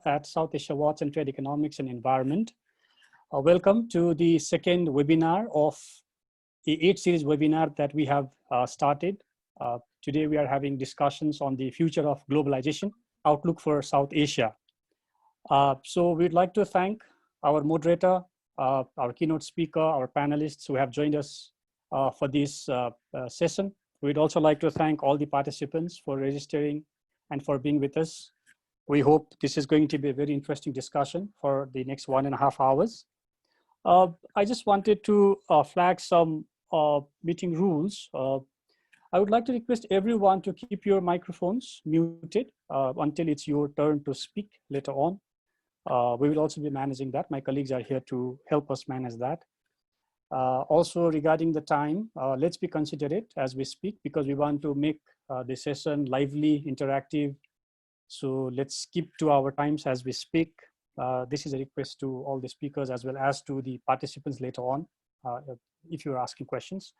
at South Asia Watch and Trade Economics and Environment. Welcome to the second webinar of the 8-series webinar that we have started. Today we are having discussions on the future of globalization, outlook for South Asia. So we'd like to thank our moderator, our keynote speaker, our panelists who have joined us for this session. We'd also like to thank all the participants for registering and for being with us. We hope this is going to be a very interesting discussion for the next 1.5 hours. I just wanted to flag some meeting rules. I would like to request everyone to keep your microphones muted until it's your turn to speak later on. We will also be managing that. My colleagues are here to help us manage that. Also regarding the time, let's be considerate as we speak because we want to make the session lively, interactive. So let's keep to our times as we speak. This is a request to all the speakers as well as to the participants later on, if you're asking questions.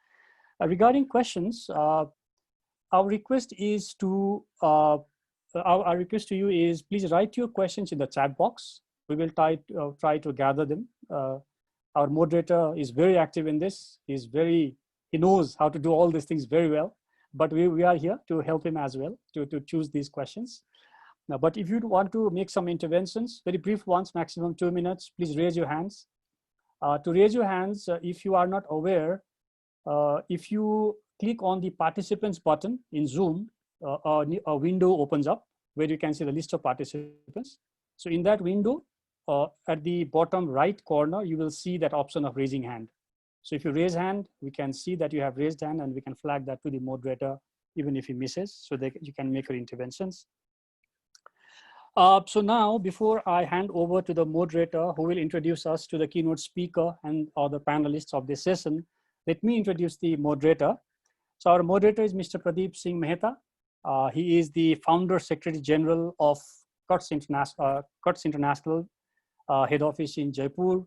Regarding questions, our request is to, our request to you is please write your questions in the chat box. We will try to gather them. Our moderator is very active in this. He knows how to do all these things very well, but we are here to help him as well to choose these questions. Now, but if you want to make some interventions, very brief ones, maximum 2 minutes, please raise your hands. To raise your hands, if you are not aware, if you click on the participants button in Zoom, a window opens up where you can see the list of participants. So in that window, at the bottom right corner, you will see that option of raising hand. So if you raise hand, we can see that you have raised hand and we can flag that to the moderator, even if he misses, so that you can make your interventions. So now, before I hand over to the moderator who will introduce us to the keynote speaker and other panelists of this session, let me introduce the moderator. So our moderator is Mr. Pradeep Singh Mehta. He is the founder Secretary General of Cuts International, head office in Jaipur,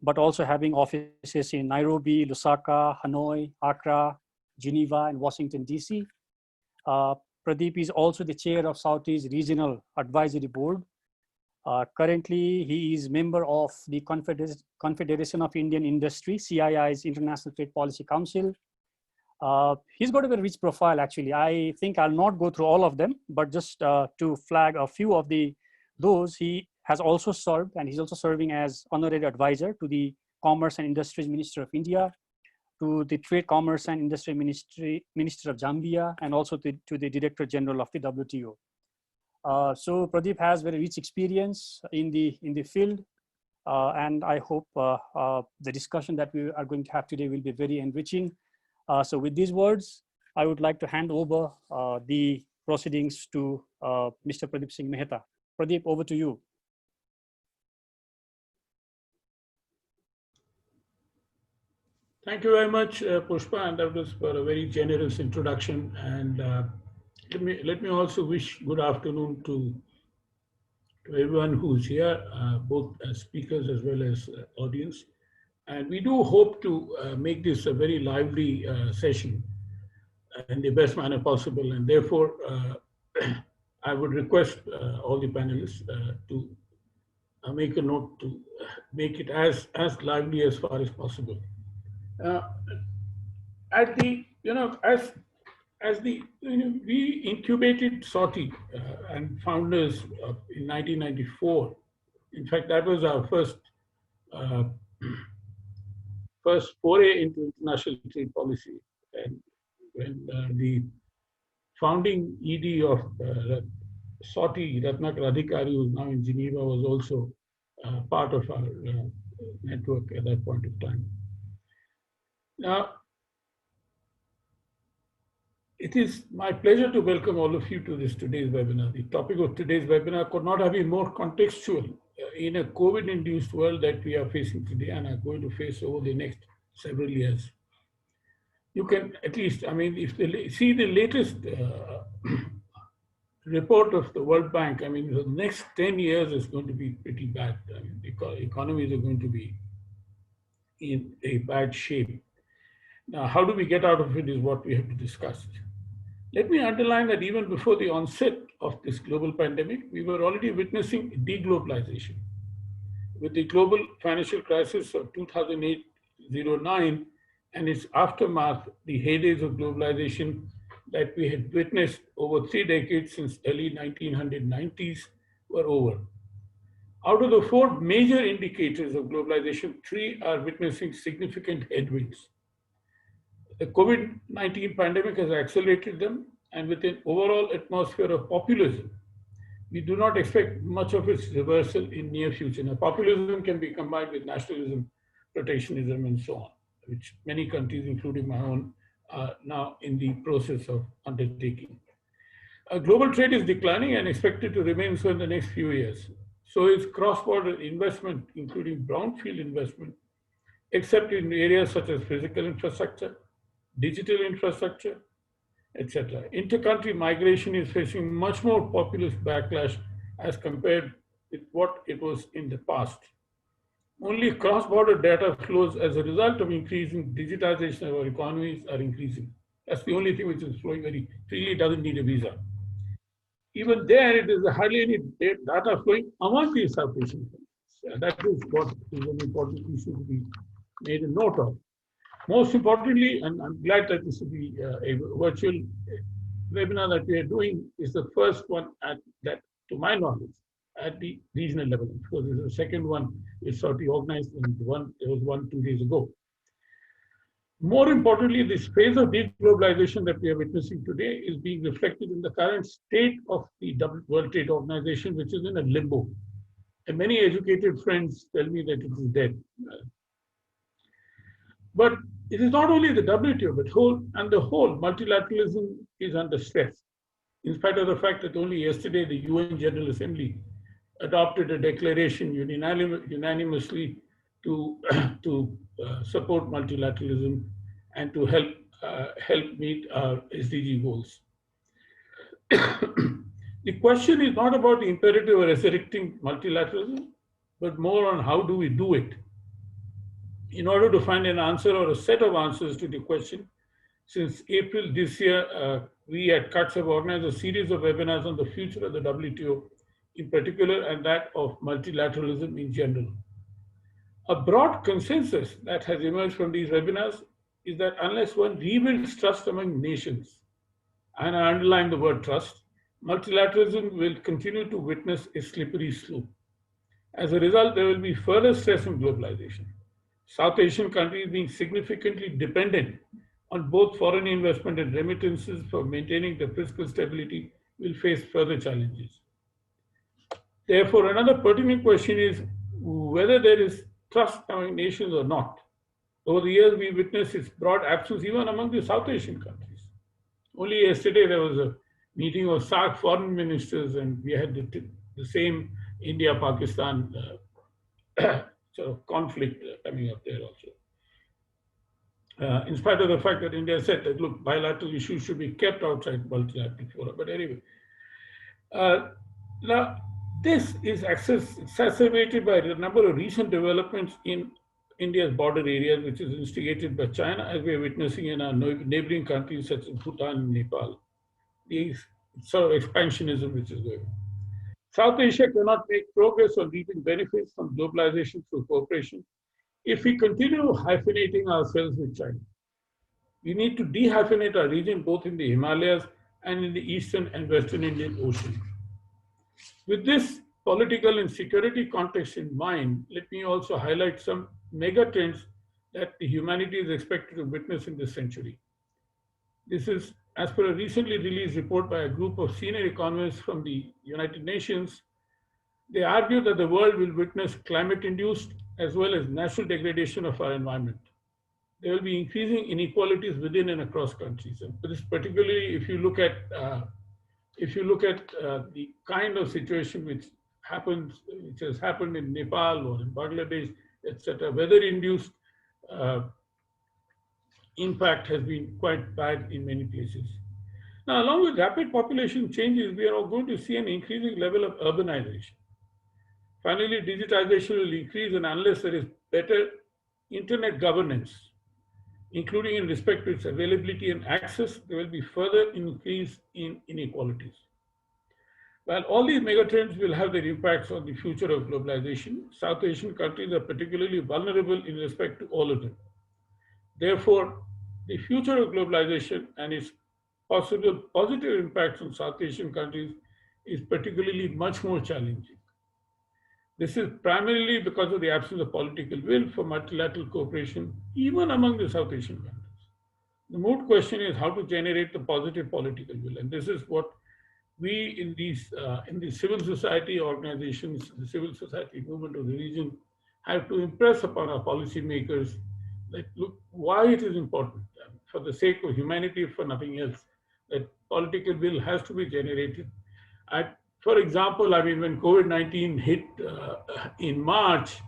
but also having offices in Nairobi, Lusaka, Hanoi, Accra, Geneva, and Washington, DC. Pradeep is also the chair of Southeast Regional Advisory Board. Currently, he is member of the Confederation of Indian Industry, CII's International Trade Policy Council. He's got a very rich profile, actually. I think I'll not go through all of them, but just to flag a few of those, he has also served, and he's also serving as honorary advisor to the Commerce and Industries Minister of India, to the Trade, Commerce and Industry Minister of Zambia, and also to the Director General of the WTO. So Pradeep has very rich experience in the field, and I hope the discussion that we are going to have today will be very enriching. So with these words, I would like to hand over the proceedings to Mr. Pradeep Singh Mehta. Pradeep, over to you. Thank you very much, Pushpa, and that was for a very generous introduction. And let me also wish good afternoon to everyone who's here, both as speakers as well as audience. And we do hope to make this a very lively session in the best manner possible. And therefore, I would request all the panelists to make a note to make it as lively as far as possible. At the, we incubated SAARC and founders in 1994. In fact, that was our first foray into international trade policy. And when the founding ED of SAARC, Ratnak Radhikari, who is now in Geneva, was also part of our network at that point of time. Now, it is my pleasure to welcome all of you to today's webinar. The topic of today's webinar could not have been more contextual in a COVID-induced world that we are facing today and are going to face over the next several years. You can at least, I mean, if you see the latest report of the World Bank, I mean, the next 10 years is going to be pretty bad. I mean, the economies are going to be in a bad shape. Now, how do we get out of it is what we have to discuss. Let me underline that even before the onset of this global pandemic, we were already witnessing deglobalization. With the global financial crisis of 2008-09 and its aftermath, the heydays of globalization that we had witnessed over 3 decades since early 1990s were over. Out of the four major indicators of globalization, three are witnessing significant headwinds. The COVID-19 pandemic has accelerated them, and with an overall atmosphere of populism, we do not expect much of its reversal in near future. Now, populism can be combined with nationalism, protectionism, and so on, which many countries, including my own, are now in the process of undertaking. Global trade is declining and expected to remain so in the next few years. So is cross-border investment, including brownfield investment, except in areas such as physical infrastructure, digital infrastructure, etc. Intercountry migration is facing much more populist backlash as compared with what it was in the past. Only cross-border data flows as a result of increasing digitization of our economies are increasing. That's the only thing which is flowing very freely, doesn't need a visa. Even there, it is hardly any data flowing among these South Asian countries. That is what is an important issue to be made a note of. Most importantly, and I'm glad that this will be a virtual webinar that we are doing, is the first one at that, to my knowledge, at the regional level. Of course, there's a second one which Saudi organized, and there was one 2 days ago. More importantly, this phase of deglobalization that we are witnessing today is being reflected in the current state of the World Trade Organization, which is in a limbo. And many educated friends tell me that it is dead. But it is not only the WTO, but the whole multilateralism is under stress, in spite of the fact that only yesterday the UN General Assembly adopted a declaration unanimously to support multilateralism and to help meet our SDG goals. The question is not about the imperative of resurrecting multilateralism, but more on how do we do it. In order to find an answer or a set of answers to the question, since April this year, we at CUTS have organized a series of webinars on the future of the WTO in particular, and that of multilateralism in general. A broad consensus that has emerged from these webinars is that unless one rebuilds trust among nations, and I underline the word trust, multilateralism will continue to witness a slippery slope. As a result, there will be further stress on globalization. South Asian countries being significantly dependent on both foreign investment and remittances for maintaining the fiscal stability will face further challenges. Therefore, another pertinent question is whether there is trust among nations or not. Over the years, we witnessed its broad absence even among the South Asian countries. Only yesterday, there was a meeting of SAARC foreign ministers, and we had the same India-Pakistan sort of conflict coming up there also. In spite of the fact that India said that, look, bilateral issues should be kept outside multilateral fora. But anyway, now this is exacerbated by a number of recent developments in India's border areas, which is instigated by China, as we are witnessing in our neighboring countries such as Bhutan and Nepal. The sort of expansionism which is going on. South Asia cannot make progress on reaping benefits from globalization through cooperation if we continue hyphenating ourselves with China. We need to dehyphenate our region both in the Himalayas and in the Eastern and Western Indian Ocean. With this political and security context in mind, let me also highlight some mega trends that the humanity is expected to witness in this century. This is as per a recently released report by a group of senior economists from the United Nations. They argue that the world will witness climate-induced as well as natural degradation of our environment. There will be increasing inequalities within and across countries. And this particularly, if you look at the kind of situation which has happened in Nepal or in Bangladesh, etc., weather-induced impact has been quite bad in many places. Now, along with rapid population changes, we are going to see an increasing level of urbanization. Finally, digitization will increase, and unless there is better internet governance, including in respect to its availability and access, there will be further increase in inequalities. While all these megatrends will have their impacts on the future of globalization, South Asian countries are particularly vulnerable in respect to all of them. Therefore, the future of globalization and its possible positive impacts on South Asian countries is particularly much more challenging. This is primarily because of the absence of political will for multilateral cooperation, even among the South Asian countries. The moot question is how to generate the positive political will, and this is what we in these civil society organizations, the civil society movement of the region, have to impress upon our policymakers that look why it is important, for the sake of humanity, for nothing else, that political will has to be generated. For example, I mean, when COVID-19 hit in March,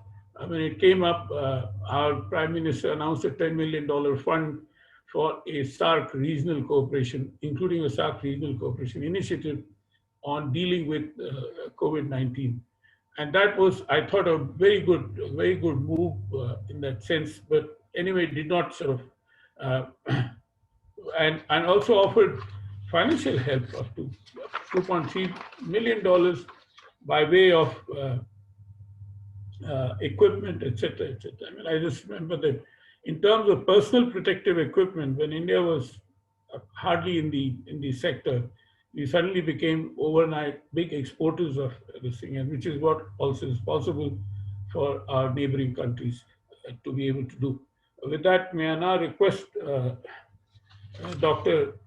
when it came up, our Prime Minister announced a $10 million fund for a SAARC regional cooperation, including a SAARC regional cooperation initiative on dealing with COVID-19. And that was, I thought, a very good move in that sense. But anyway, it did not sort of, and also offered financial help up to $2.3 million by way of equipment, etc., etc. I mean, I just remember that in terms of personal protective equipment, when India was hardly in the sector, we suddenly became overnight big exporters of this thing, and which is what also is possible for our neighboring countries to be able to do. With that, may I now request Dr.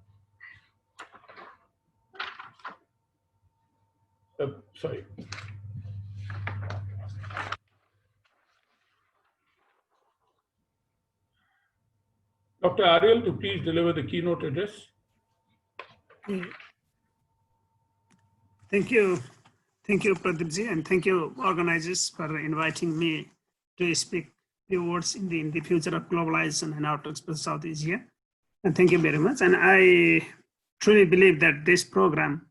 Sorry. Dr. Ariel, to please deliver the keynote address. Thank you. Thank you, Pradeepji, and thank you, organizers, for inviting me to speak few words in the future of globalization and outlooks for South Asia. And thank you very much. And I truly believe that this program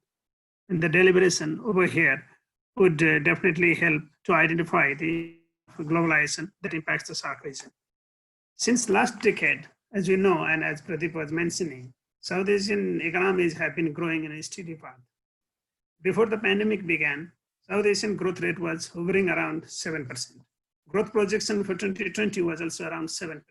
and the deliberation over here would definitely help to identify the globalization that impacts the SAARC region. Since last decade, as we know, and as Pradeep was mentioning, South Asian economies have been growing in a steady path. Before the pandemic began, South Asian growth rate was hovering around 7%. Growth projection for 2020 was also around 7%.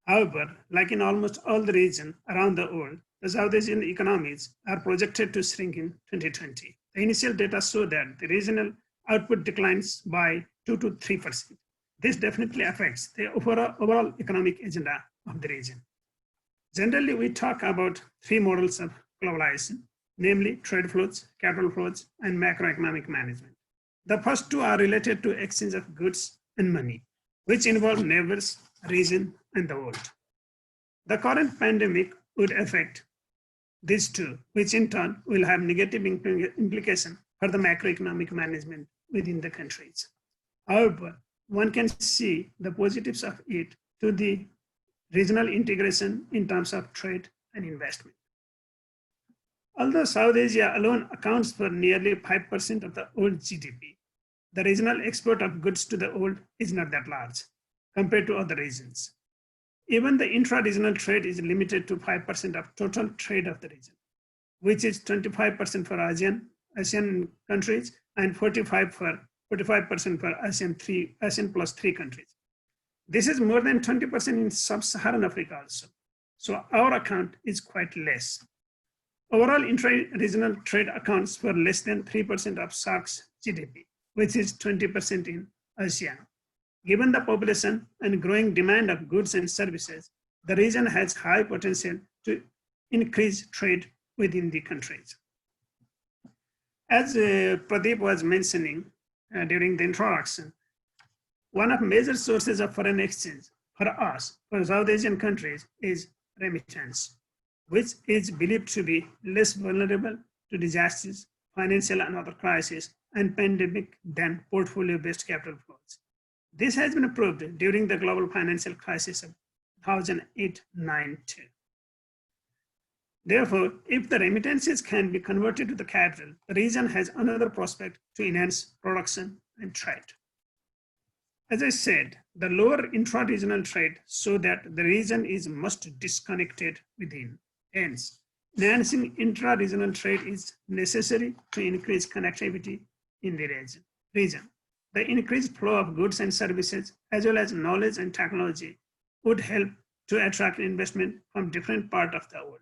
However, like in almost all the region around the world, the South Asian economies are projected to shrink in 2020. The initial data show that the regional output declines by 2 to 3%. This definitely affects the overall economic agenda of the region. Generally, we talk about three models of globalization, namely trade flows, capital flows, and macroeconomic management. The first two are related to exchange of goods and money, which involve neighbors, region, and the world. The current pandemic would affect these two, which in turn will have negative implication for the macroeconomic management within the countries. However, one can see the positives of it to the regional integration in terms of trade and investment. Although South Asia alone accounts for nearly 5% of the world GDP, the regional export of goods to the world is not that large compared to other regions. Even the intra-regional trade is limited to 5% of total trade of the region, which is 25% for ASEAN countries and 45% for ASEAN plus 3 countries. This is more than 20% in sub-Saharan Africa also. So our account is quite less. Overall intra-regional trade accounts for less than 3% of SAARC's GDP, which is 20% in ASEAN. Given the population and growing demand of goods and services, the region has high potential to increase trade within the countries. As Pradeep was mentioning during the introduction, one of major sources of foreign exchange for us, for South Asian countries, is remittance, which is believed to be less vulnerable to disasters, financial and other crises, and pandemic than portfolio-based capital flows. This has been proved during the global financial crisis of 2008-9-10. Therefore, if the remittances can be converted to the capital, the region has another prospect to enhance production and trade. As I said, the lower intra-regional trade so that the region is most disconnected within. Hence, enhancing intra-regional trade is necessary to increase connectivity in the region. The increased flow of goods and services, as well as knowledge and technology, would help to attract investment from different parts of the world.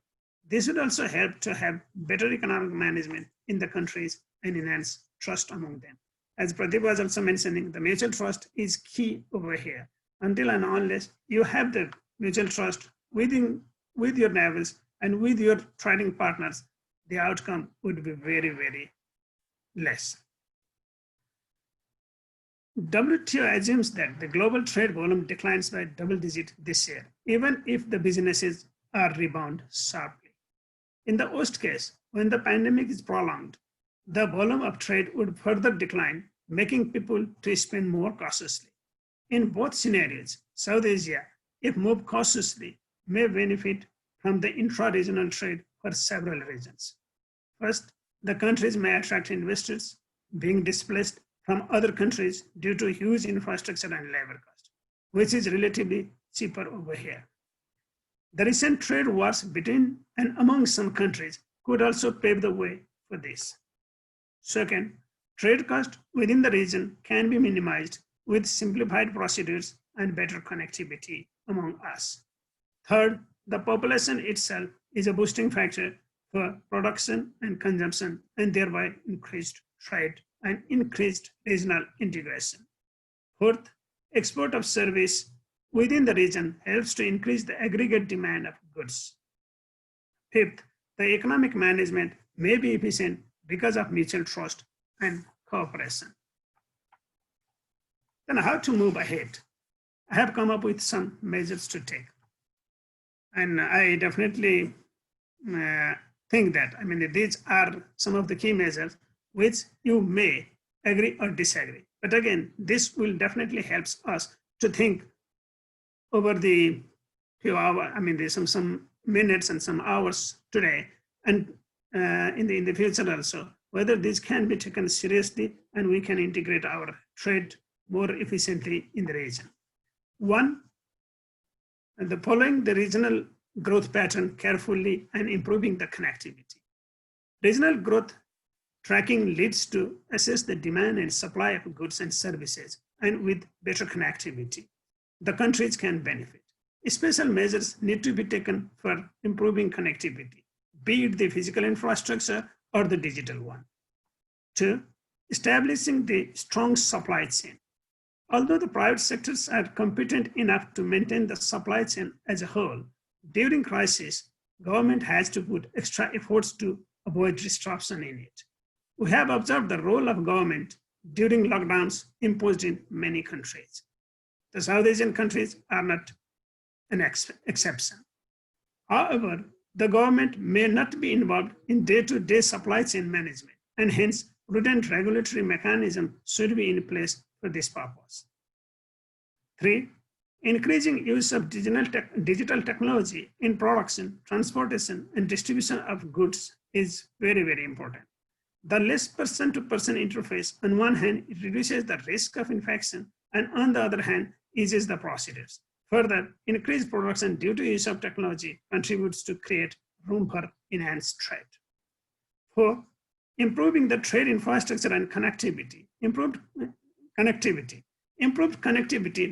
This would also help to have better economic management in the countries and enhance trust among them. As Pradeep was also mentioning, the mutual trust is key over here. Until and unless you have the mutual trust with your neighbors and with your trading partners, the outcome would be very, very less. WTO assumes that the global trade volume declines by double digit this year, even if the businesses are rebound sharply. In the worst case, when the pandemic is prolonged, the volume of trade would further decline, making people to spend more cautiously. In both scenarios, South Asia, if moved cautiously, may benefit from the intra-regional trade for several reasons. First, the countries may attract investors being displaced from other countries due to huge infrastructure and labor cost, which is relatively cheaper over here. The recent trade wars between and among some countries could also pave the way for this. Second, trade costs within the region can be minimized with simplified procedures and better connectivity among us. Third, the population itself is a boosting factor for production and consumption, and thereby increased trade and increased regional integration. Fourth, export of service within the region helps to increase the aggregate demand of goods. Fifth, the economic management may be efficient because of mutual trust and cooperation. Then how to move ahead? I have come up with some measures to take. And I definitely think that, these are some of the key measures which you may agree or disagree. But again, this will definitely help us to think over the few hours, there's some minutes and some hours today, and in the future also, whether this can be taken seriously and we can integrate our trade more efficiently in the region. One, following the regional growth pattern carefully and improving the connectivity. Regional growth tracking leads to assess the demand and supply of goods and services, and with better connectivity, the countries can benefit. Special measures need to be taken for improving connectivity, be it the physical infrastructure or the digital one. Two, establishing the strong supply chain. Although the private sectors are competent enough to maintain the supply chain as a whole, during crisis, government has to put extra efforts to avoid disruption in it. We have observed the role of government during lockdowns imposed in many countries. The South Asian countries are not an exception. However, the government may not be involved in day-to-day supply chain management, and hence prudent regulatory mechanism should be in place for this purpose. Three, increasing use of digital technology in production, transportation, and distribution of goods is very, very important. The less person-to-person interface, on one hand, it reduces the risk of infection, and on the other hand, eases the procedures. Further, increased production due to use of technology contributes to create room for enhanced trade. Four, improving the trade infrastructure and connectivity. Improved connectivity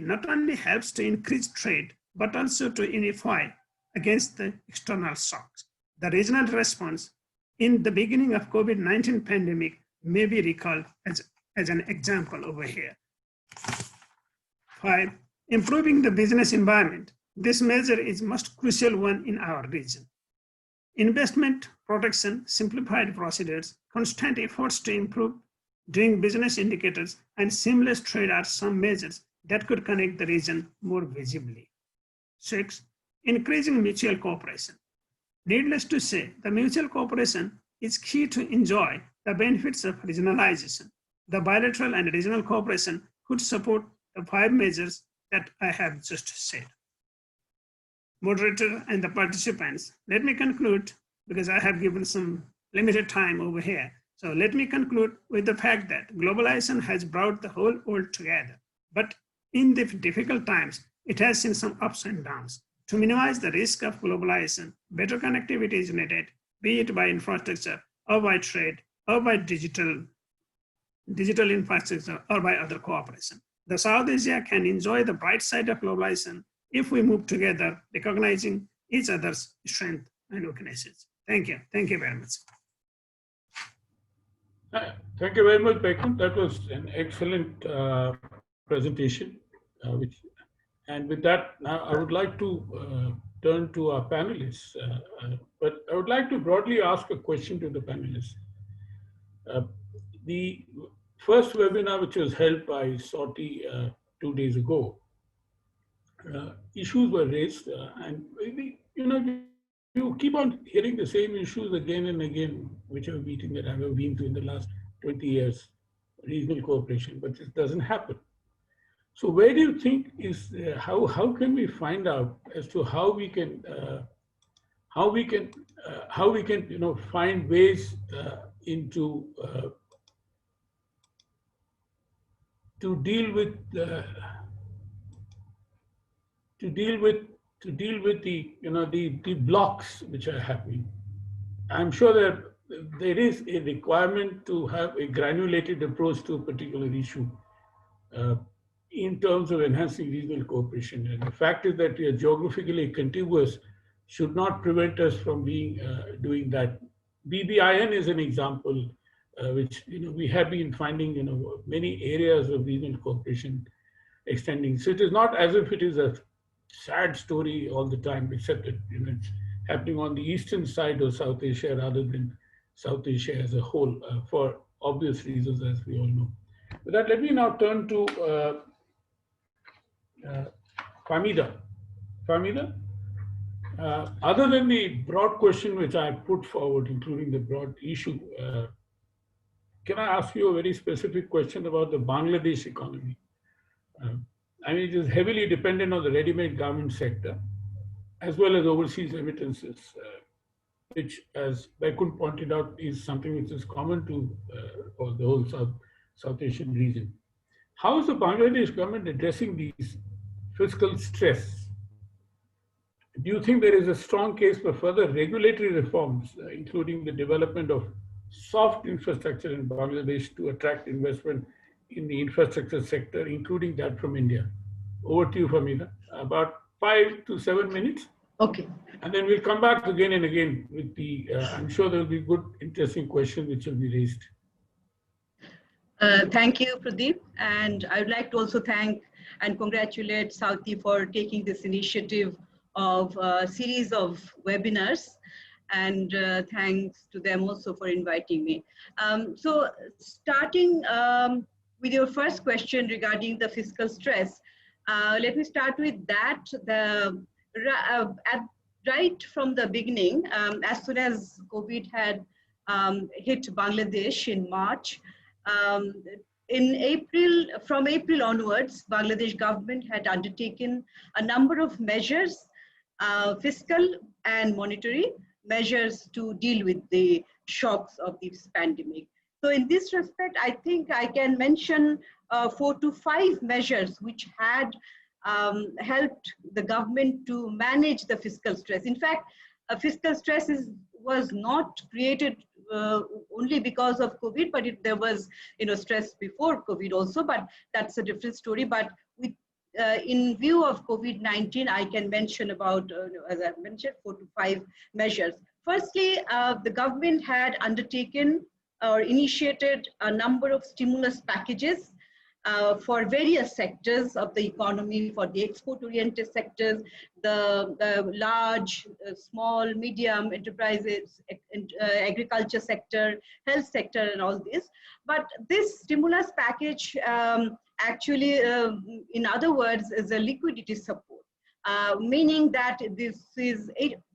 not only helps to increase trade, but also to unify against the external shocks. The regional response in the beginning of COVID-19 pandemic may be recalled as an example over here. Five, improving the business environment. This measure is most crucial one in our region. Investment protection, simplified procedures, constant efforts to improve doing business indicators, and seamless trade are some measures that could connect the region more visibly. Six, increasing mutual cooperation. Needless to say, the mutual cooperation is key to enjoy the benefits of regionalization. The bilateral and regional cooperation could support the 5 measures that I have just said. Moderator and the participants, let me conclude because I have given some limited time over here. So let me conclude with the fact that globalization has brought the whole world together, but In the difficult times, it has seen some ups and downs. To minimize the risk of globalization, better connectivity is needed, be it by infrastructure or by trade or by digital infrastructure or by other cooperation. The South Asia can enjoy the bright side of globalization if we move together, recognizing each other's strengths and weaknesses. Thank you. Thank you very much. Thank you very much, Bekun. That was an excellent presentation. And with that, now I would like to turn to our panelists. But I would like to broadly ask a question to the panelists. The first webinar, which was held by SAARC 2 days ago, issues were raised, and you keep on hearing the same issues again and again, whichever meeting that I've ever been to in the last 20 years, regional cooperation, but it doesn't happen. So where do you think is, how can we find out as to how we can find ways into to deal with the the blocks which are happening. I'm sure that there is a requirement to have a granulated approach to a particular issue in terms of enhancing regional cooperation. And the fact is that we are geographically contiguous should not prevent us from doing that. BBIN is an example which we have been finding many areas of regional cooperation extending. So it is not as if it is a sad story all the time, except that it's happening on the eastern side of South Asia rather than South Asia as a whole, for obvious reasons, as we all know. With that, let me now turn to Fahmida. Fahmida, other than the broad question which I put forward, including the broad issue, can I ask you a very specific question about the Bangladesh economy? I mean, it is heavily dependent on the ready-made garment sector, as well as overseas remittances, which, as Bekun pointed out, is something which is common to or the whole South Asian region. How is the Bangladesh government addressing these fiscal stress? Do you think there is a strong case for further regulatory reforms, including the development of soft infrastructure in Bangladesh to attract investment in the infrastructure sector, including that from India? Over to you, Fahmida. About 5 to 7 minutes. Okay. And then we'll come back again and again with the, I'm sure there will be good, interesting questions which will be raised. Thank you, Pradeep. And I would like to also thank and congratulate Southie for taking this initiative of a series of webinars. And thanks to them also for inviting me. So starting with your first question regarding the fiscal stress, let me start with that. Right from the beginning, as soon as COVID had hit Bangladesh in March, from April onwards, Bangladesh government had undertaken a number of measures, fiscal and monetary measures, to deal with the shocks of this pandemic. So in this respect, I think I can mention 4 to 5 measures which had helped the government to manage the fiscal stress. In fact, fiscal stress was not created only because of COVID, but there was stress before COVID also, but that's a different story. But with in view of COVID-19, I can mention about, as I mentioned, 4 to 5 measures. Firstly, the government had undertaken or initiated a number of stimulus packages for various sectors of the economy, for the export-oriented sectors, the large, small, medium enterprises, agriculture sector, health sector, and all this. But this stimulus package actually, in other words, is a liquidity support, meaning that this is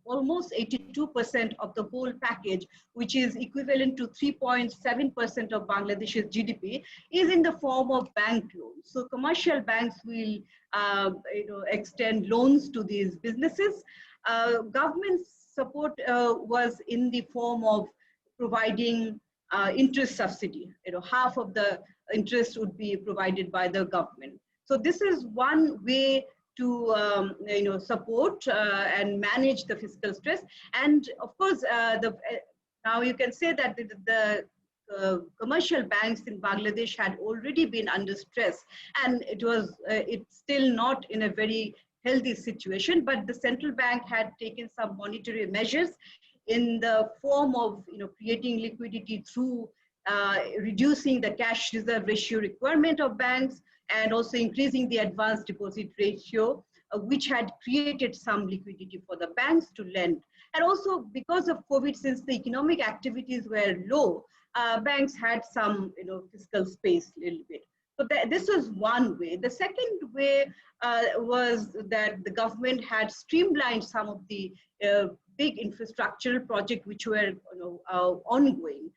almost 82% of the whole package, which is equivalent to 3.7% of Bangladesh's GDP, is in the form of bank loans. So commercial banks will extend loans to these businesses. Government support was in the form of providing interest subsidy. Half of the interest would be provided by the government. So this is one way to support and manage the fiscal stress. And of course, now you can say that the commercial banks in Bangladesh had already been under stress, and it's still not in a very healthy situation, but the central bank had taken some monetary measures in the form of creating liquidity through reducing the cash reserve ratio requirement of banks, and also increasing the advanced deposit ratio, which had created some liquidity for the banks to lend. And also because of COVID, since the economic activities were low, banks had some fiscal space a little bit. So this was one way. The second way was that the government had streamlined some of the big infrastructural projects which were ongoing.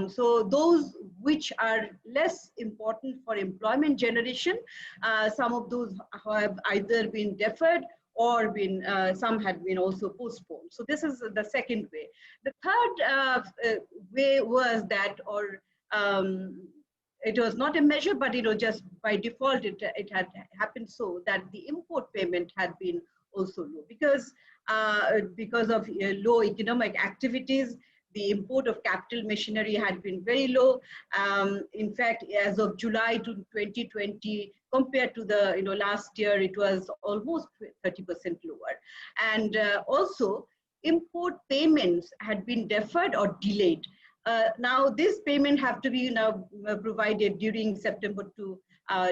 So those which are less important for employment generation, some of those have either been deferred or been some had been also postponed. So this is the second way. The third way was that, it was not a measure, but just by default it had happened so that the import payment had been also low because of low economic activities. The import of capital machinery had been very low. In fact, as of July to 2020, compared to the last year, it was almost 30% lower. And also, import payments had been deferred or delayed. Now, this payment have to be provided during September to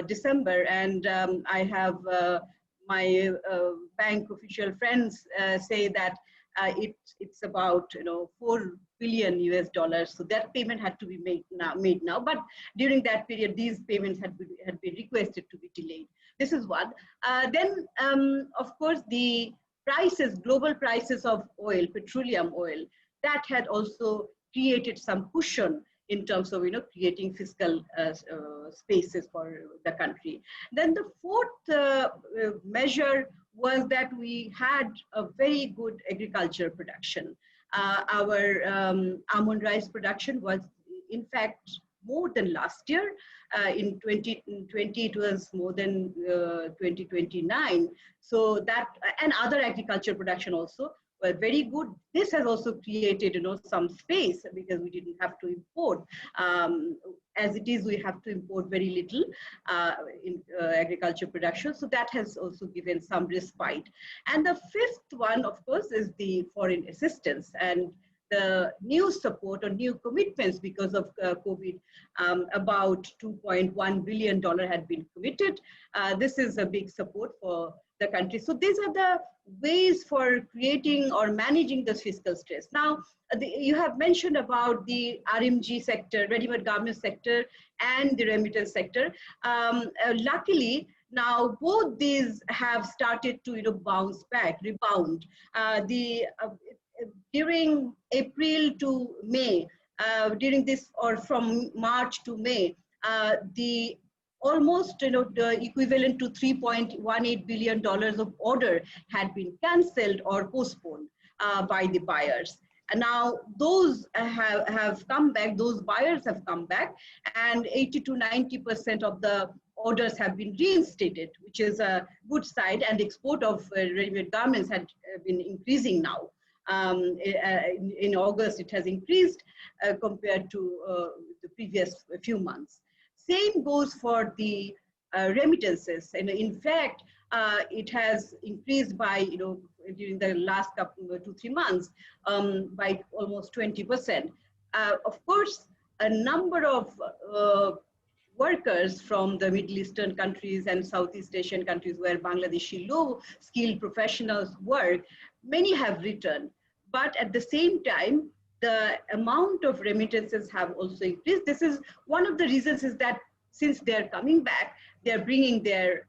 December, and I have my bank official friends say that it's about $4 billion US. So that payment had to be made now. But during that period, these payments had been requested to be delayed. This is one. Then, of course, the prices, global prices of oil, petroleum oil, that had also created some cushion in terms of creating fiscal spaces for the country. Then the fourth measure was that we had a very good agriculture production. Our almond rice production was in fact more than last year. In 2020 it was more than 2029. So that, and other agriculture production also were very good. This has also created some space because we didn't have to import. As it is, we have to import very little in agriculture production. So that has also given some respite. And the fifth one, of course, is the foreign assistance and the new support or new commitments because of COVID. About $2.1 billion had been committed. This is a big support for the country. So these are the ways for creating or managing the fiscal stress. Now, you have mentioned about the RMG sector, ready-made garment sector, and the remittance sector. Luckily, now both these have started to bounce back, rebound. During April to May, during this, or from March to May, the almost the equivalent to $3.18 billion of order had been cancelled or postponed by the buyers. And now those have come back, those buyers have come back, and 80 to 90% of the orders have been reinstated, which is a good side, and export of ready-made garments had been increasing now. In August, it has increased compared to the previous few months. Same goes for the remittances, and in fact, it has increased by during the last 2-3 months by almost 20%. Of course, a number of workers from the Middle Eastern countries and Southeast Asian countries where Bangladeshi low-skilled professionals work, many have returned. But at the same time, the amount of remittances have also increased. This is one of the reasons, is that since they're coming back, they're bringing their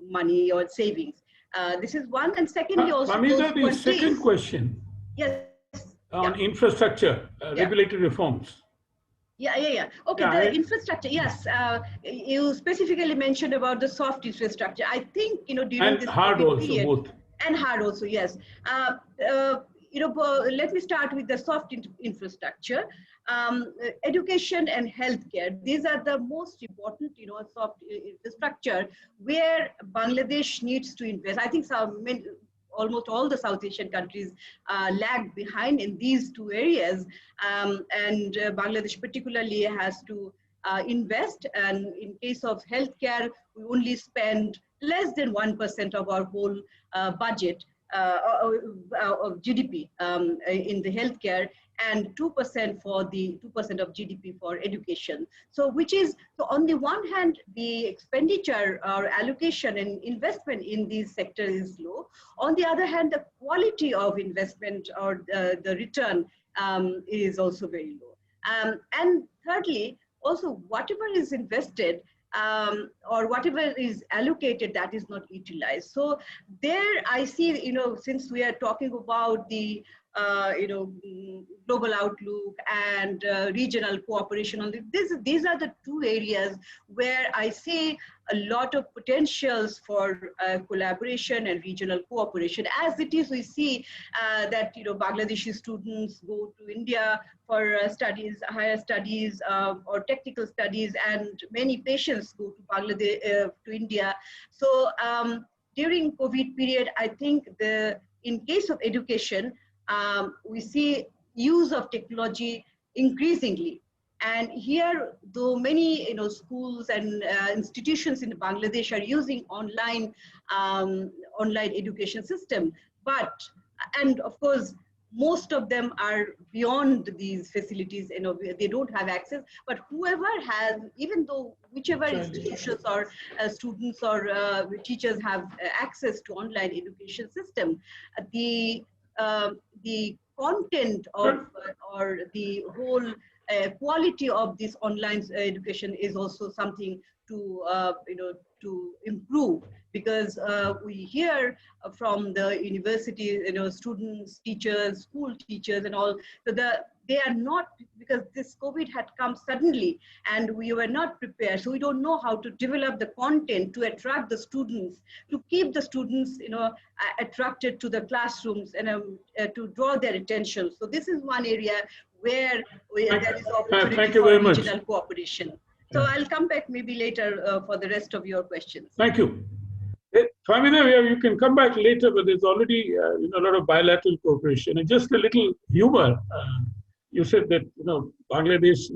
money or savings. This is one, and secondly also Pamita, the second question. Yes. On infrastructure, regulatory reforms. Okay, the infrastructure, yes. You specifically mentioned about the soft infrastructure. I think, during and this hard COVID also, period, both. And hard also, yes. let me start with the soft infrastructure. Education and healthcare, these are the most important, soft infrastructure where Bangladesh needs to invest. I think almost all the South Asian countries lag behind in these two areas, and Bangladesh particularly has to invest. And in case of healthcare, we only spend less than 1% of our whole budget of GDP in the healthcare, and 2% for the 2% of GDP for education. So on the one hand, the expenditure or allocation and investment in these sectors is low. On the other hand, the quality of investment or the return is also very low. And thirdly, also whatever is invested or whatever is allocated, that is not utilized. So there I see, since we are talking about the global outlook and regional cooperation on these are the two areas where I see a lot of potentials for collaboration and regional cooperation. As it is, we see that Bangladeshi students go to India for studies, higher studies or technical studies, and many patients go to Bangladesh to India. So during COVID period, I think in case of education, we see use of technology increasingly. And here, though many schools and institutions in Bangladesh are using online education system, and of course, most of them are beyond these facilities, they don't have access, but whoever has, even though whichever institutions or students or teachers have access to online education system, the content of or the whole quality of this online education is also something to to improve, because we hear from the university, students, teachers, school teachers and all, so they are not, because this COVID had come suddenly and we were not prepared. So we don't know how to develop the content to attract the students, to keep the students, attracted to the classrooms and to draw their attention. So this is one area where there is opportunity for regional cooperation. So I'll come back maybe later for the rest of your questions. Thank you. Famina, you can come back later, but there's already a lot of bilateral cooperation. And just a little humor. You said that Bangladesh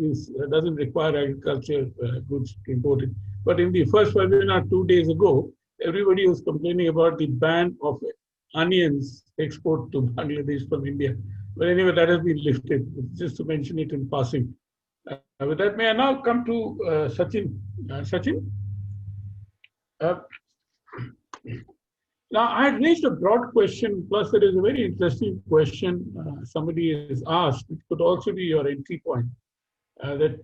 doesn't require agriculture goods imported. But in the first webinar 2 days ago, everybody was complaining about the ban of onions export to Bangladesh from India. But anyway, that has been lifted, just to mention it in passing. With that, may I now come to Sachin. Sachin? Now, I had raised a broad question, plus there is a very interesting question somebody has asked, which could also be your entry point, that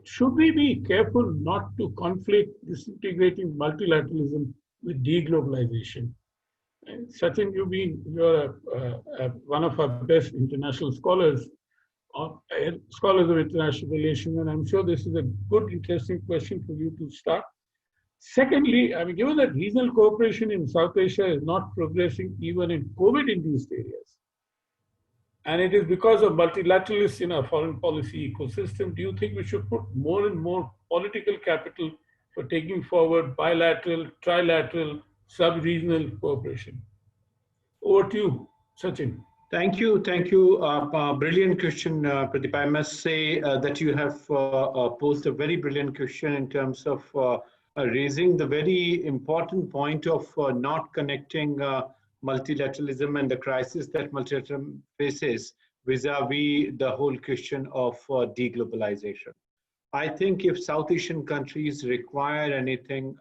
should we be careful not to conflict disintegrating multilateralism with deglobalization? And Sachin, you're one of our best international scholars, scholars of international relations, and I'm sure this is a good, interesting question for you to start. Secondly, given that regional cooperation in South Asia is not progressing even in COVID-induced areas, and it is because of multilateralists in our foreign policy ecosystem, do you think we should put more and more political capital for taking forward bilateral, trilateral, sub-regional cooperation? Over to you, Sachin. Thank you. Brilliant question, Pradeep. I must say that you have posed a very brilliant question in terms of raising the very important point of not connecting multilateralism and the crisis that multilateralism faces vis-a-vis the whole question of deglobalization. I think if South Asian countries require anything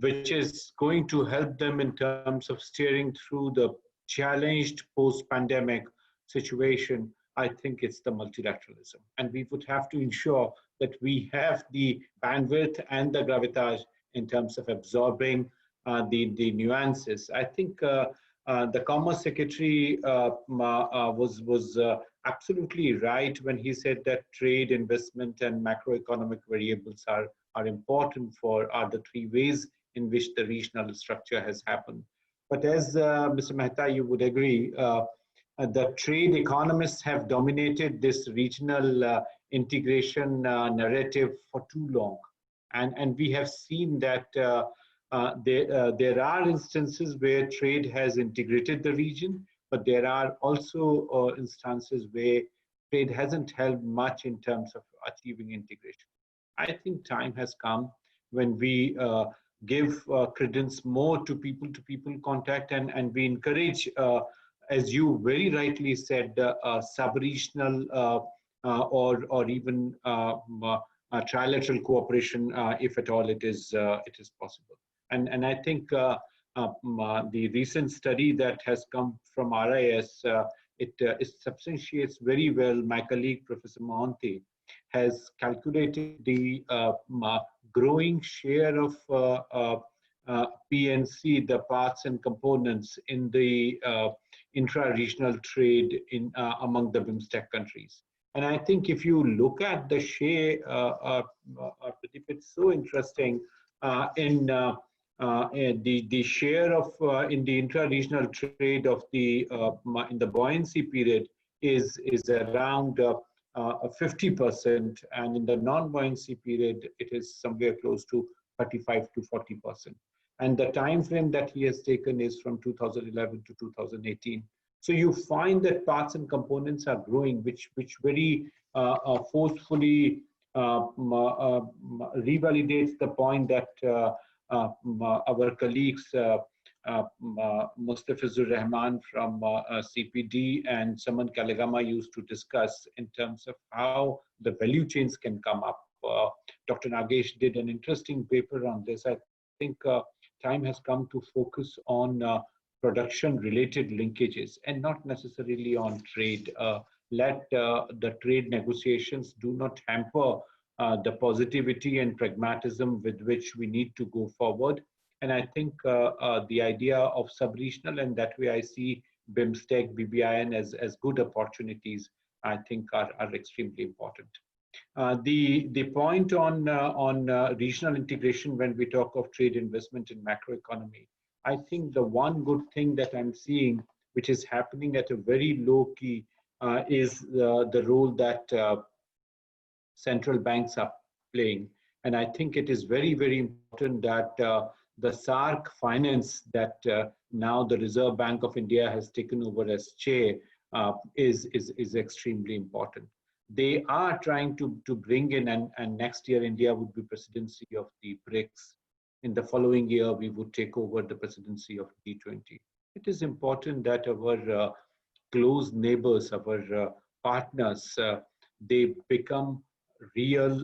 which is going to help them in terms of steering through the challenged post-pandemic situation, I think it's the multilateralism. And we would have to ensure that we have the bandwidth and the gravitas in terms of absorbing the nuances. I think the Commerce Secretary was absolutely right when he said that trade, investment, and macroeconomic variables are important for the three ways in which the regional structure has happened. But as Mr. Mehta, you would agree, the trade economists have dominated this regional integration narrative for too long. And we have seen that there are instances where trade has integrated the region, but there are also instances where trade hasn't helped much in terms of achieving integration. I think time has come when we give credence more to people-to-people contact, and we encourage, as you very rightly said, sub-regional or even trilateral cooperation, if at all it is possible. And I think the recent study that has come from RIS, it substantiates very well. My colleague, Professor Mohanty, has calculated the growing share of PNC, the parts and components in the intra-regional trade in among the BIMSTEC countries. And I think if you look at the share, it's so interesting in the share of in the intra-regional trade of the in the buoyancy period is around 50%, and in the non-buoyancy period it is somewhere close to 35 to 40%. And the time frame that he has taken is from 2011 to 2018. So you find that parts and components are growing, which very forcefully revalidates the point that our colleagues Mustafizur Rahman from CPD and Saman Kalagama used to discuss in terms of how the value chains can come up. Dr. Nagesh did an interesting paper on this. I think time has come to focus on production-related linkages and not necessarily on trade. Let the trade negotiations do not hamper the positivity and pragmatism with which we need to go forward. And I think the idea of sub-regional, and that way I see BIMSTEC, BBIN as good opportunities, I think are extremely important. The point on regional integration when we talk of trade, investment, and macroeconomy, I think the one good thing that I'm seeing, which is happening at a very low key, is the role that central banks are playing. And I think it is very, very important that the SAARC finance that now the Reserve Bank of India has taken over as chair is extremely important. They are trying to bring in, and next year India would be presidency of the BRICS. In the following year, we would take over the presidency of G20. It is important that our close neighbors, our partners, they become real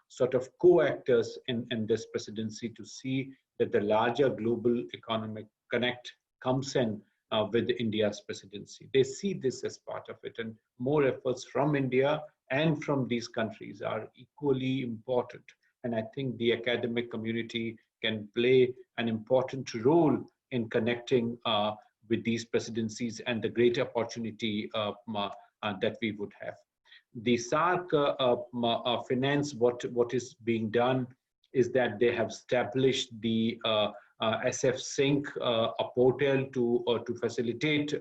sort of co-actors in this presidency to see that the larger global economic connect comes in with India's presidency. They see this as part of it, and more efforts from India and from these countries are equally important. And I think the academic community can play an important role in connecting with these presidencies and the great opportunity that we would have. The SAARC finance, what is being done is that they have established the SF Sync, a portal to facilitate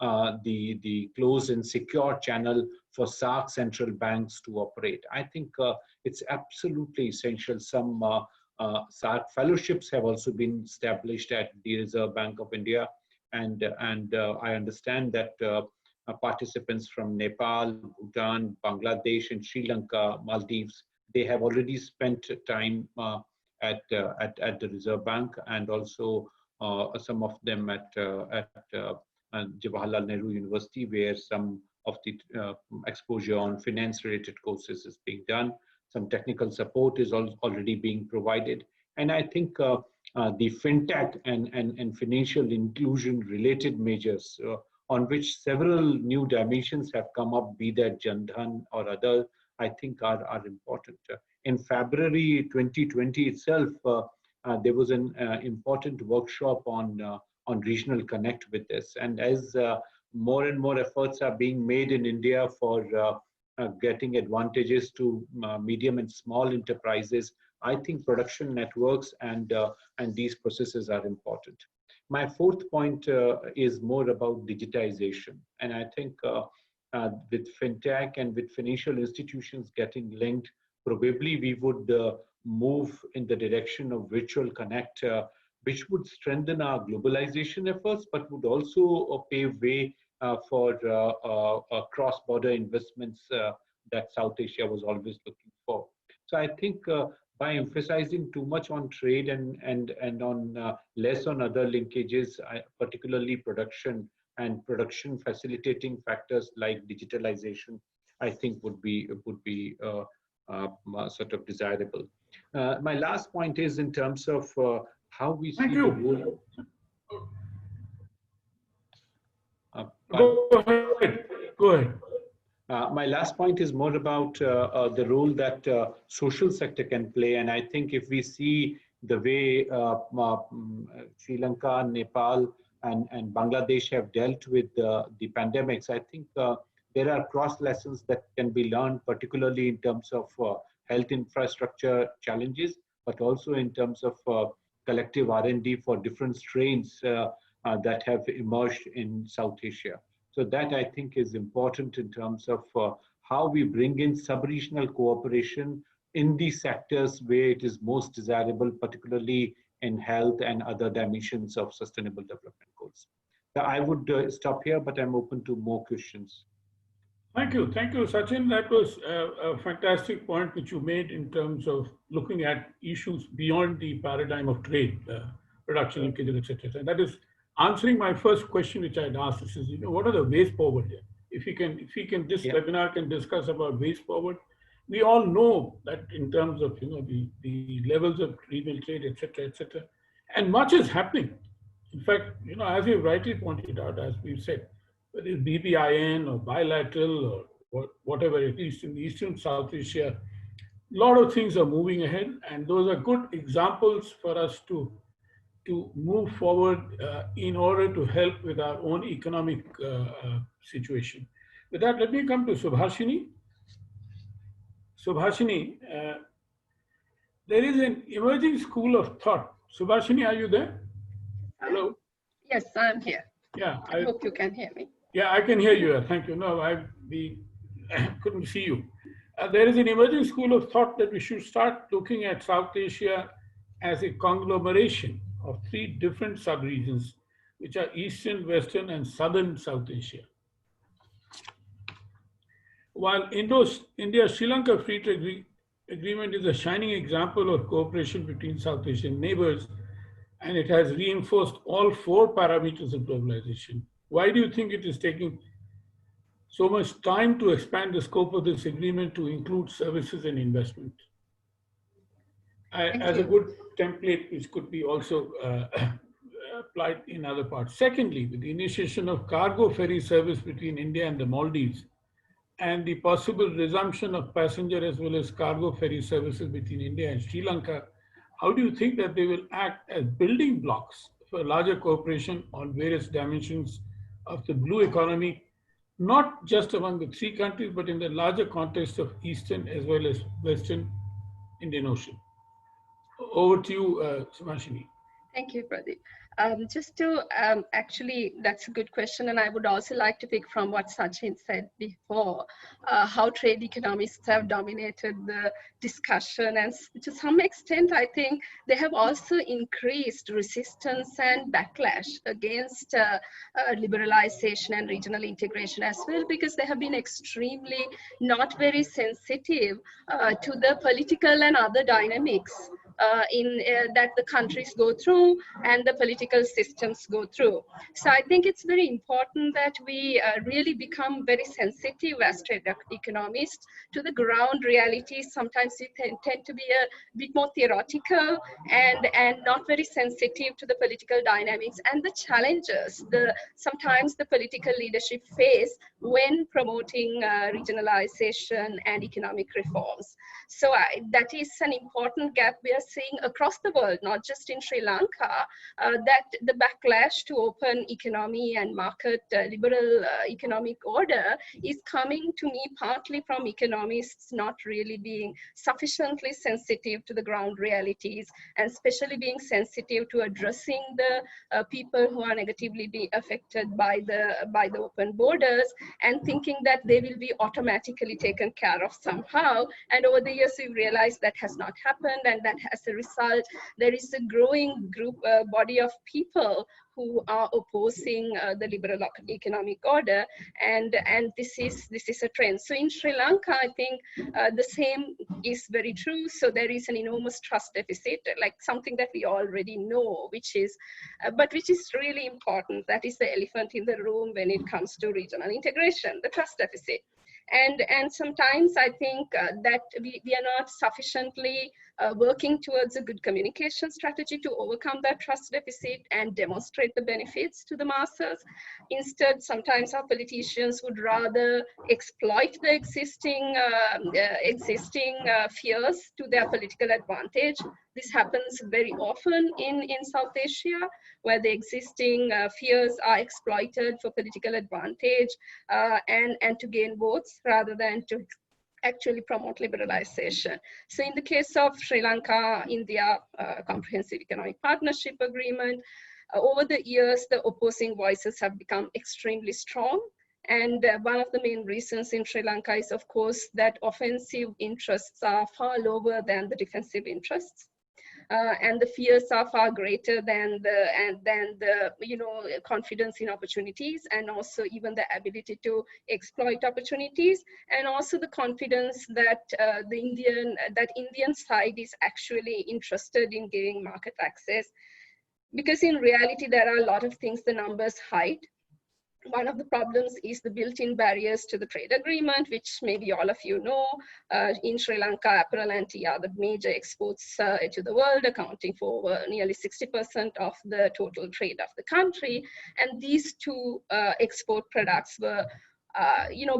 the closed and secure channel for SAARC central banks to operate. I think it's absolutely essential. Some SAARC fellowships have also been established at the Reserve Bank of India, and I understand that participants from Nepal, Bhutan, Bangladesh, and Sri Lanka, Maldives, they have already spent time at the Reserve Bank, and also some of them at Jawaharlal Nehru University, where some of the exposure on finance-related courses is being done. Some technical support is already being provided. And I think the fintech and financial inclusion-related measures on which several new dimensions have come up, be that Jan Dhan or other, I think are important. In February 2020 itself, there was an important workshop on regional connect with this. And as more and more efforts are being made in India for getting advantages to medium and small enterprises, I think production networks and these processes are important. My fourth point is more about digitization. And I think with fintech and with financial institutions getting linked, probably we would move in the direction of virtual connect, which would strengthen our globalization efforts, but would also pave way for cross-border investments that South Asia was always looking for. So I think by emphasizing too much on trade and on less on other linkages, particularly production and production facilitating factors like digitalization, I think would be sort of desirable. My last point is in terms of how we see the role. Go ahead. Go ahead. My last point is more about the role that social sector can play. And I think if we see the way Sri Lanka, Nepal, and Bangladesh have dealt with the pandemics, I think there are cross lessons that can be learned, particularly in terms of health infrastructure challenges, but also in terms of collective R&D for different strains that have emerged in South Asia. So that I think is important in terms of how we bring in sub-regional cooperation in the sectors where it is most desirable, particularly in health and other dimensions of sustainable development goals. I would stop here, but I'm open to more questions. Thank you, Sachin. That was a fantastic point which you made in terms of looking at issues beyond the paradigm of trade, production linkages, etc. And that is answering my first question, which I'd asked. This is, what are the ways forward here? If we can, this webinar can discuss about ways forward. We all know that in terms of the levels of regional trade, etc., and much is happening. In fact, as you rightly pointed out, as we've said, whether it's BBIN or bilateral or whatever, at least in Eastern South Asia, a lot of things are moving ahead, and those are good examples for us to move forward in order to help with our own economic situation. With that, let me come to Subhashini. Subhashini, there is an emerging school of thought. Subhashini, are you there? Hello? Yes, I'm here. Yeah. I hope you can hear me. Yeah, I can hear you. Thank you. No, I couldn't see you. There is an emerging school of thought that we should start looking at South Asia as a conglomeration of 3 different sub-regions, which are Eastern, Western, and Southern South Asia. While India-Sri Lanka Free Trade Agreement is a shining example of cooperation between South Asian neighbors, and it has reinforced all 4 parameters of globalization, why do you think it is taking so much time to expand the scope of this agreement to include services and investment? As a good template, which could be also applied in other parts. Secondly, with the initiation of cargo ferry service between India and the Maldives, and the possible resumption of passenger as well as cargo ferry services between India and Sri Lanka, how do you think that they will act as building blocks for larger cooperation on various dimensions of the blue economy, not just among the 3 countries, but in the larger context of Eastern as well as Western Indian Ocean? Over to you, Subhashini. Thank you, Pradeep. Just to actually, that's a good question. And I would also like to pick from what Sachin said before, how trade economists have dominated the discussion. And to some extent, I think they have also increased resistance and backlash against liberalization and regional integration as well, because they have been extremely not very sensitive to the political and other dynamics that the countries go through and the political systems go through. So I think it's very important that we really become very sensitive as trade economists to the ground realities. Sometimes we tend to be a bit more theoretical and not very sensitive to the political dynamics and the challenges sometimes the political leadership face when promoting regionalization and economic reforms. So that is an important gap we are seeing across the world, not just in Sri Lanka, that the backlash to open economy and market liberal economic order is coming to me partly from economists not really being sufficiently sensitive to the ground realities, and especially being sensitive to addressing the people who are negatively being affected by the open borders, and thinking that they will be automatically taken care of somehow. And over the years, we've realized that has not happened, and that as a result, there is a growing group body of people who are opposing the liberal economic order, and this is a trend. So in Sri Lanka, I think the same is very true. So there is an enormous trust deficit, like something that we already know, which is really important. That is the elephant in the room when it comes to regional integration, the trust deficit. And sometimes I think that we are not sufficiently working towards a good communication strategy to overcome that trust deficit and demonstrate the benefits to the masses. Instead, sometimes our politicians would rather exploit the existing fears to their political advantage. This happens very often in South Asia, where the existing fears are exploited for political advantage and to gain votes rather than to actually promote liberalization. So in the case of Sri Lanka, India Comprehensive Economic Partnership Agreement, over the years, the opposing voices have become extremely strong. And one of the main reasons in Sri Lanka is, of course, that offensive interests are far lower than the defensive interests. And the fears are far greater than the confidence in opportunities, and also even the ability to exploit opportunities, and also the confidence that the Indian side is actually interested in giving market access. Because in reality, there are a lot of things the numbers hide. One of the problems is the built-in barriers to the trade agreement, which maybe all of you know. In Sri Lanka, apparel and tea are the major exports to the world, accounting for nearly 60% of the total trade of the country. And these two export products were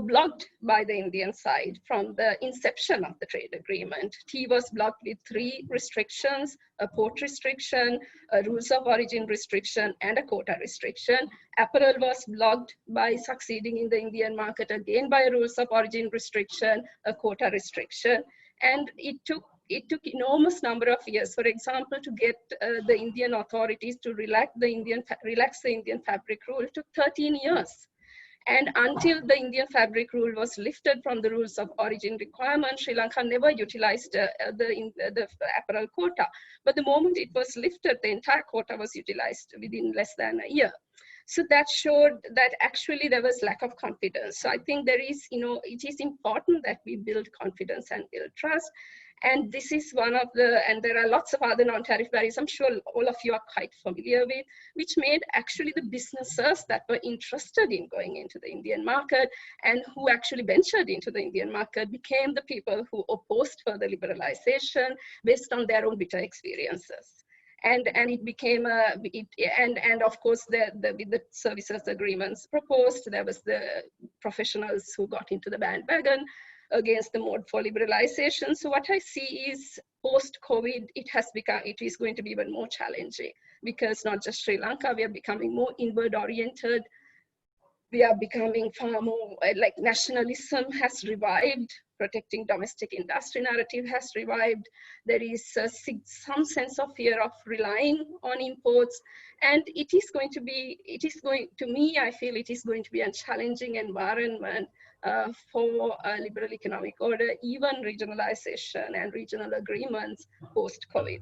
blocked by the Indian side from the inception of the trade agreement. Tea was blocked with 3 restrictions: a port restriction, a rules of origin restriction, and a quota restriction. Apparel was blocked by succeeding in the Indian market, again by a rules of origin restriction, a quota restriction. And it took enormous number of years, for example, to get the Indian authorities to relax the Indian fabric rule. It took 13 years. And until the Indian fabric rule was lifted from the rules of origin requirement, Sri Lanka never utilized the apparel quota. But the moment it was lifted, the entire quota was utilized within less than a year. So that showed that actually there was lack of confidence. So I think there is, it is important that we build confidence and build trust. And this is one of and there are lots of other non-tariff barriers, I'm sure all of you are quite familiar with, which made actually the businesses that were interested in going into the Indian market and who actually ventured into the Indian market became the people who opposed further liberalization based on their own bitter experiences. And it became and of course with the services agreements proposed, there was the professionals who got into the bandwagon against the mode for liberalization. So what I see is post-COVID, it is going to be even more challenging, because not just Sri Lanka, we are becoming more inward oriented. We are becoming far more like nationalism has revived, protecting domestic industry narrative has revived. There is some sense of fear of relying on imports. And I feel it is going to be a challenging environment for a liberal economic order, even regionalization and regional agreements post-COVID.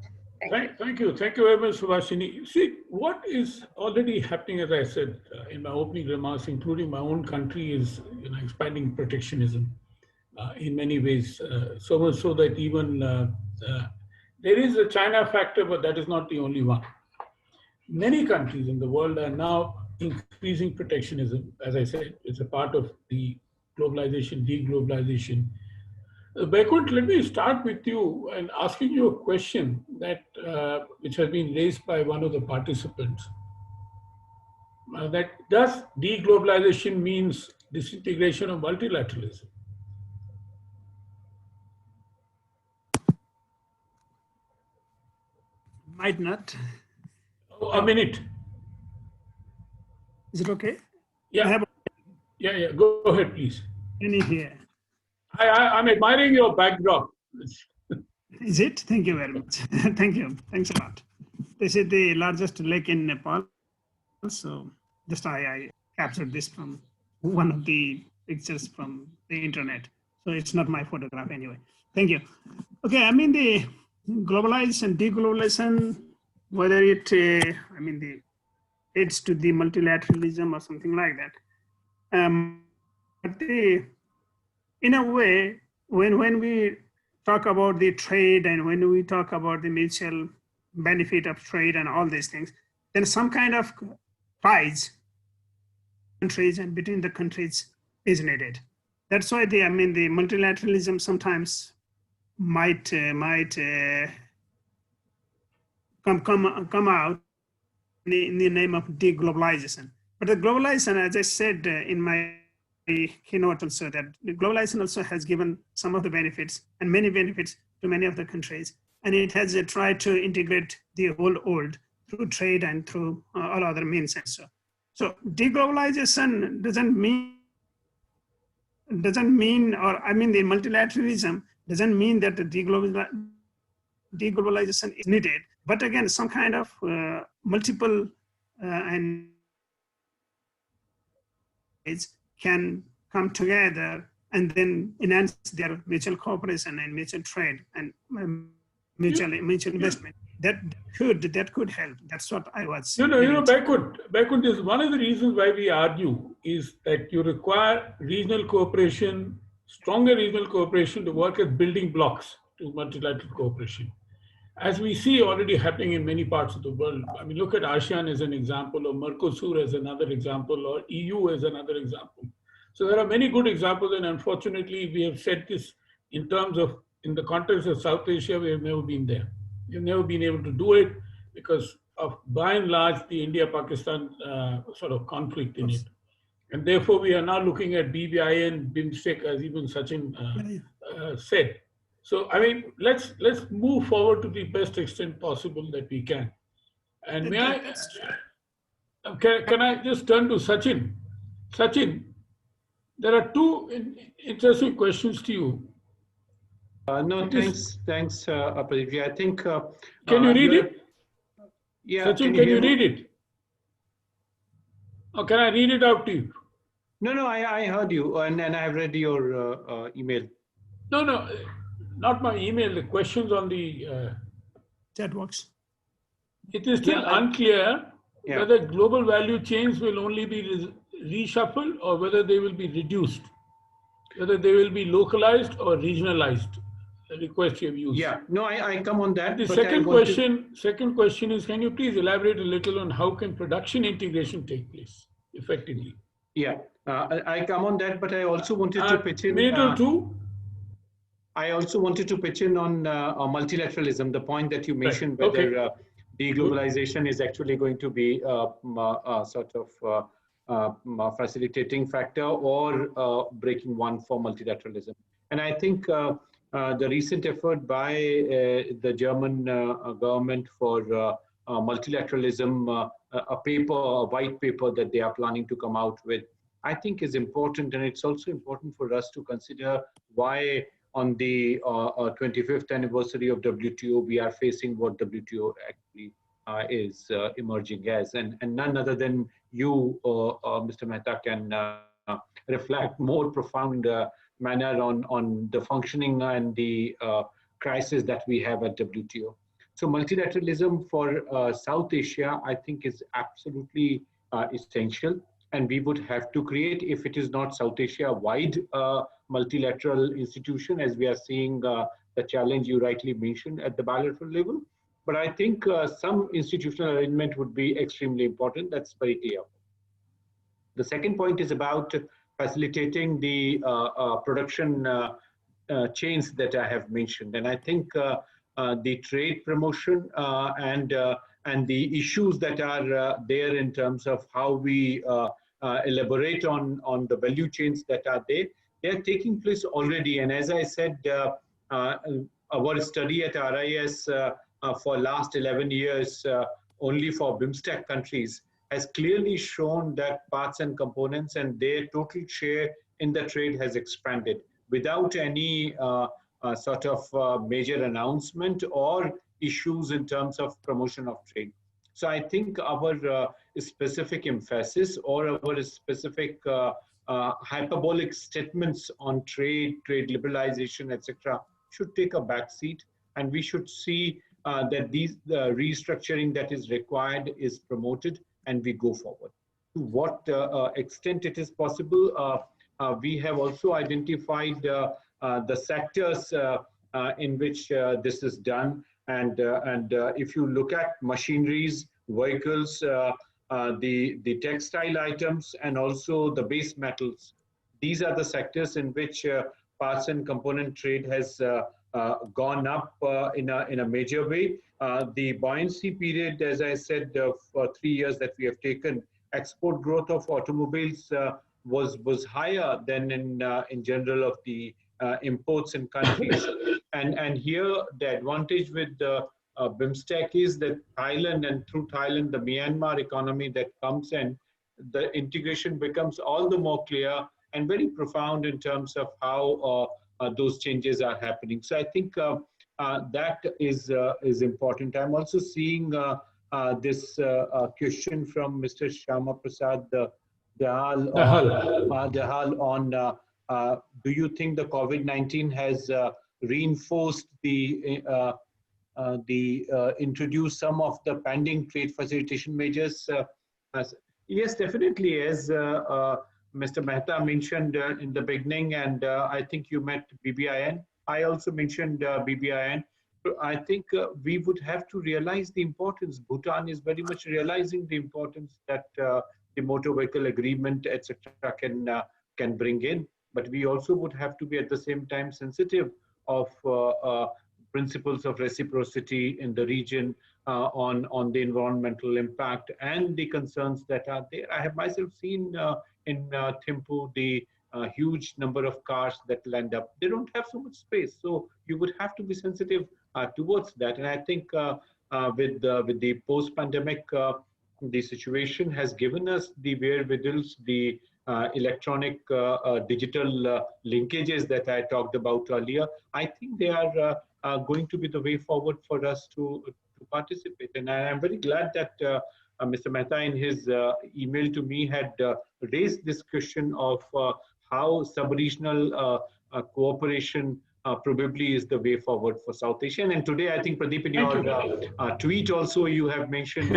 Thank you very much, Subhashini. See, what is already happening, as I said in my opening remarks, including my own country, is expanding protectionism in many ways. So much so that even there is a China factor, but that is not the only one. Many countries in the world are now increasing protectionism. As I said, it's a part of the globalization, deglobalization. Vaikunt, let me start with you and asking you a question that which has been raised by one of the participants. That does deglobalization means disintegration of multilateralism? Might not. Oh, a minute. Is it okay? Yeah. I have Yeah. Go ahead, please. any here. I'm admiring your backdrop. Is it? Thank you very much. Thank you. Thanks a lot. This is the largest lake in Nepal. So just I captured this from one of the pictures from the internet. So it's not my photograph anyway. Thank you. Okay, I mean the globalization and deglobalization, whether it, it's to the multilateralism or something like that. But in a way, when we talk about the trade and when we talk about the mutual benefit of trade and all these things, then some kind of prize countries and between the countries is needed. That's why the multilateralism sometimes might come out in the name of deglobalization. But the globalization, as I said in my keynote also, that the globalization also has given some of the benefits and many benefits to many of the countries. And it has tried to integrate the whole world through trade and through all other means and so. So deglobalization doesn't mean, the multilateralism doesn't mean that the deglobalization is needed. But again, some kind of multiple and can come together and then enhance their mutual cooperation and mutual trade and mutual investment. That could help. That's what I was. Backward is one of the reasons why we argue is that you require regional cooperation, stronger regional cooperation to work as building blocks to multilateral cooperation. As we see already happening in many parts of the world. I mean, look at ASEAN as an example, or Mercosur as another example, or EU as another example. So there are many good examples, and unfortunately, we have said this in the context of South Asia, we have never been there. We've never been able to do it because of, by and large, the India-Pakistan sort of conflict in it. And therefore, we are now looking at BBI and BIMSTEC, as even Sachin said. So, I mean, let's move forward to the best extent possible that we can. And can I just turn to Sachin? Sachin, there are two interesting questions to you. No, thanks, Pradeep. I think. Can you read it? Yeah. Sachin, can you read it? Or can I read it out to you? No, I heard you, and I have read your email. No, not my email. The questions on the chat box. It is still unclear whether global value chains will only be reshuffled or whether they will be reduced, whether they will be localized or regionalized. The request you have used. Yeah, no, I come on that. The second question is, can you please elaborate a little on how can production integration take place effectively? Yeah, I come on that, but I also wanted to pitch in. Minute or two. I also wanted to pitch in on multilateralism, the point that you mentioned, whether deglobalization is actually going to be a sort of facilitating factor or breaking one for multilateralism. And I think the recent effort by the German government for multilateralism, a white paper that they are planning to come out with, I think is important. And it's also important for us to consider why on the 25th anniversary of WTO, we are facing what WTO actually is emerging as. And none other than you, Mr. Mehta, can reflect more profound manner on the functioning and the crisis that we have at WTO. So multilateralism for South Asia, I think, is absolutely essential. And we would have to create, if it is not South Asia-wide multilateral institution, as we are seeing the challenge you rightly mentioned at the bilateral level. But I think some institutional arrangement would be extremely important. That's very clear. The second point is about facilitating the production chains that I have mentioned. And I think the trade promotion and the issues that are there in terms of how we elaborate on the value chains that are there, they are taking place already. And as I said, our study at RIS for last 11 years only for BIMSTEC countries has clearly shown that parts and components and their total share in the trade has expanded without any sort of major announcement or issues in terms of promotion of trade. So I think our specific emphasis or our specific hyperbolic statements on trade liberalization, etc., should take a back seat, and we should see that the restructuring that is required is promoted and we go forward. To what extent it is possible, we have also identified the sectors in which this is done. And if you look at machineries, vehicles, the textile items, and also the base metals, these are the sectors in which parts and component trade has gone up in a major way. The buoyancy period, as I said, for 3 years that we have taken, export growth of automobiles was higher than in general of the imports in countries. And here the advantage with the BIMSTEC is that Thailand, and through Thailand, the Myanmar economy that comes in, the integration becomes all the more clear and very profound in terms of how those changes are happening. So I think that is important. I'm also seeing this question from Mr. Shyama Prasad Dahal on do you think the COVID-19 has reinforced the introduce some of the pending trade facilitation measures? Yes, definitely. As Mr. Mehta mentioned in the beginning, and I think you met BBIN. I also mentioned BBIN. I think we would have to realize the importance. Bhutan is very much realizing the importance that the motor vehicle agreement, etc., can bring in. But we also would have to be at the same time sensitive of principles of reciprocity in the region on the environmental impact and the concerns that are there. I have myself seen in Thimphu the huge number of cars that land up. They don't have so much space, so you would have to be sensitive towards that. And I think with the post-pandemic, the situation has given us the wherewithals, the electronic digital linkages that I talked about earlier. I think they are going to be the way forward for us to participate. And I'm very glad that Mr. Mehta in his email to me had raised this question of how sub-regional cooperation probably is the way forward for South Asia. And today, I think, Pradeep, in your tweet also, you have mentioned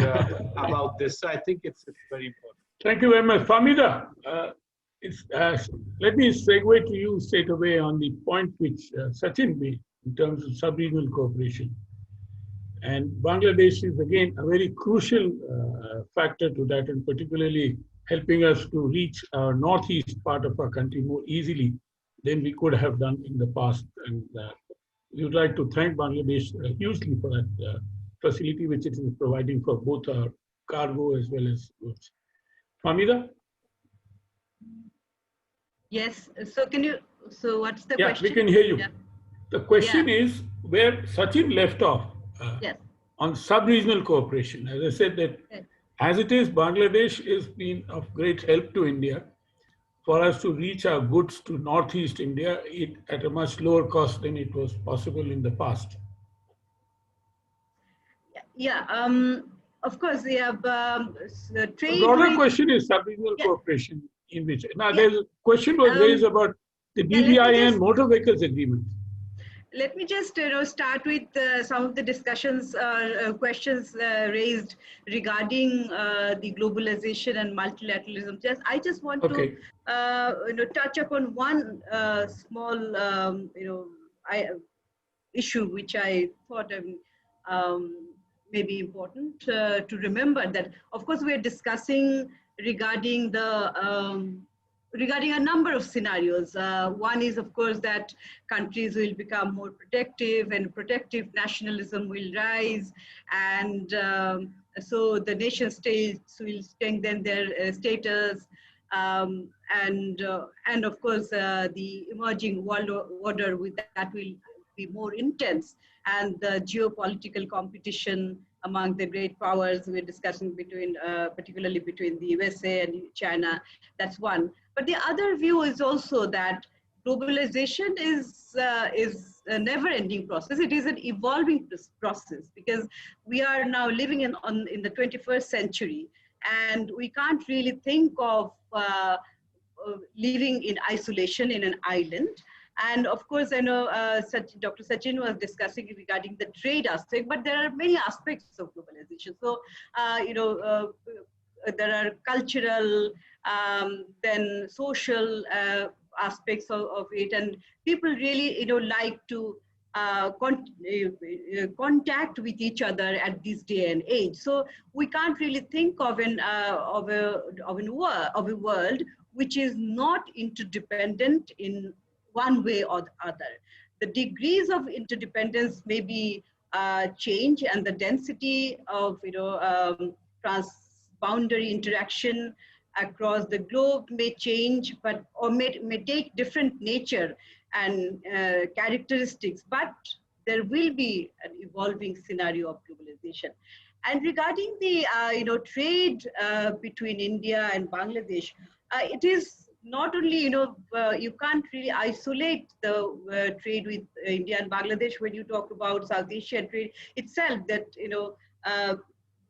about this. So I think it's very important. Thank you very much. Famida, let me segue to you straight away on the point which Sachin made in terms of sub-regional cooperation. And Bangladesh is, again, a very crucial factor to that, and particularly helping us to reach our northeast part of our country more easily than we could have done in the past. And we would like to thank Bangladesh hugely for that facility which it is providing for both our cargo as well as goods. Famida? Yes. So what's the question? Yeah, we can hear you. Yeah. The question is where Sachin left off on sub-regional cooperation. As I said that as it is, Bangladesh has been of great help to India for us to reach our goods to Northeast India at a much lower cost than it was possible in the past. Of course, we have trade. The broader question is sub-regional cooperation in which. Now, there's a question was raised about the BBIN motor vehicles agreement. Let me just start with some of the discussions, questions raised regarding the globalization and multilateralism. I just want to touch upon one small issue which I thought may be important to remember, that of course we are discussing regarding the regarding a number of scenarios. One is, of course, that countries will become more protective and protective nationalism will rise. And so the nation states will strengthen their status. And of course, the emerging world order with that will be more intense, and the geopolitical competition among the great powers we're discussing between, particularly between the USA and China, that's one. But the other view is also that globalization is a never-ending process. It is an evolving process, because we are now living in the 21st century, and we can't really think of living in isolation in an island. And of course, I know Dr. Sachin was discussing regarding the trade aspect, but there are many aspects of globalization. So, there are cultural, then social aspects of it, and people really, like to contact with each other at this day and age. So we can't really think of a world which is not interdependent in one way or the other. The degrees of interdependence may be change, and the density of transboundary interaction across the globe may change, or may take different nature and characteristics, but there will be an evolving scenario of globalization. And regarding the trade between India and Bangladesh, it is not only, you can't really isolate the trade with India and Bangladesh when you talk about South Asian trade itself, that,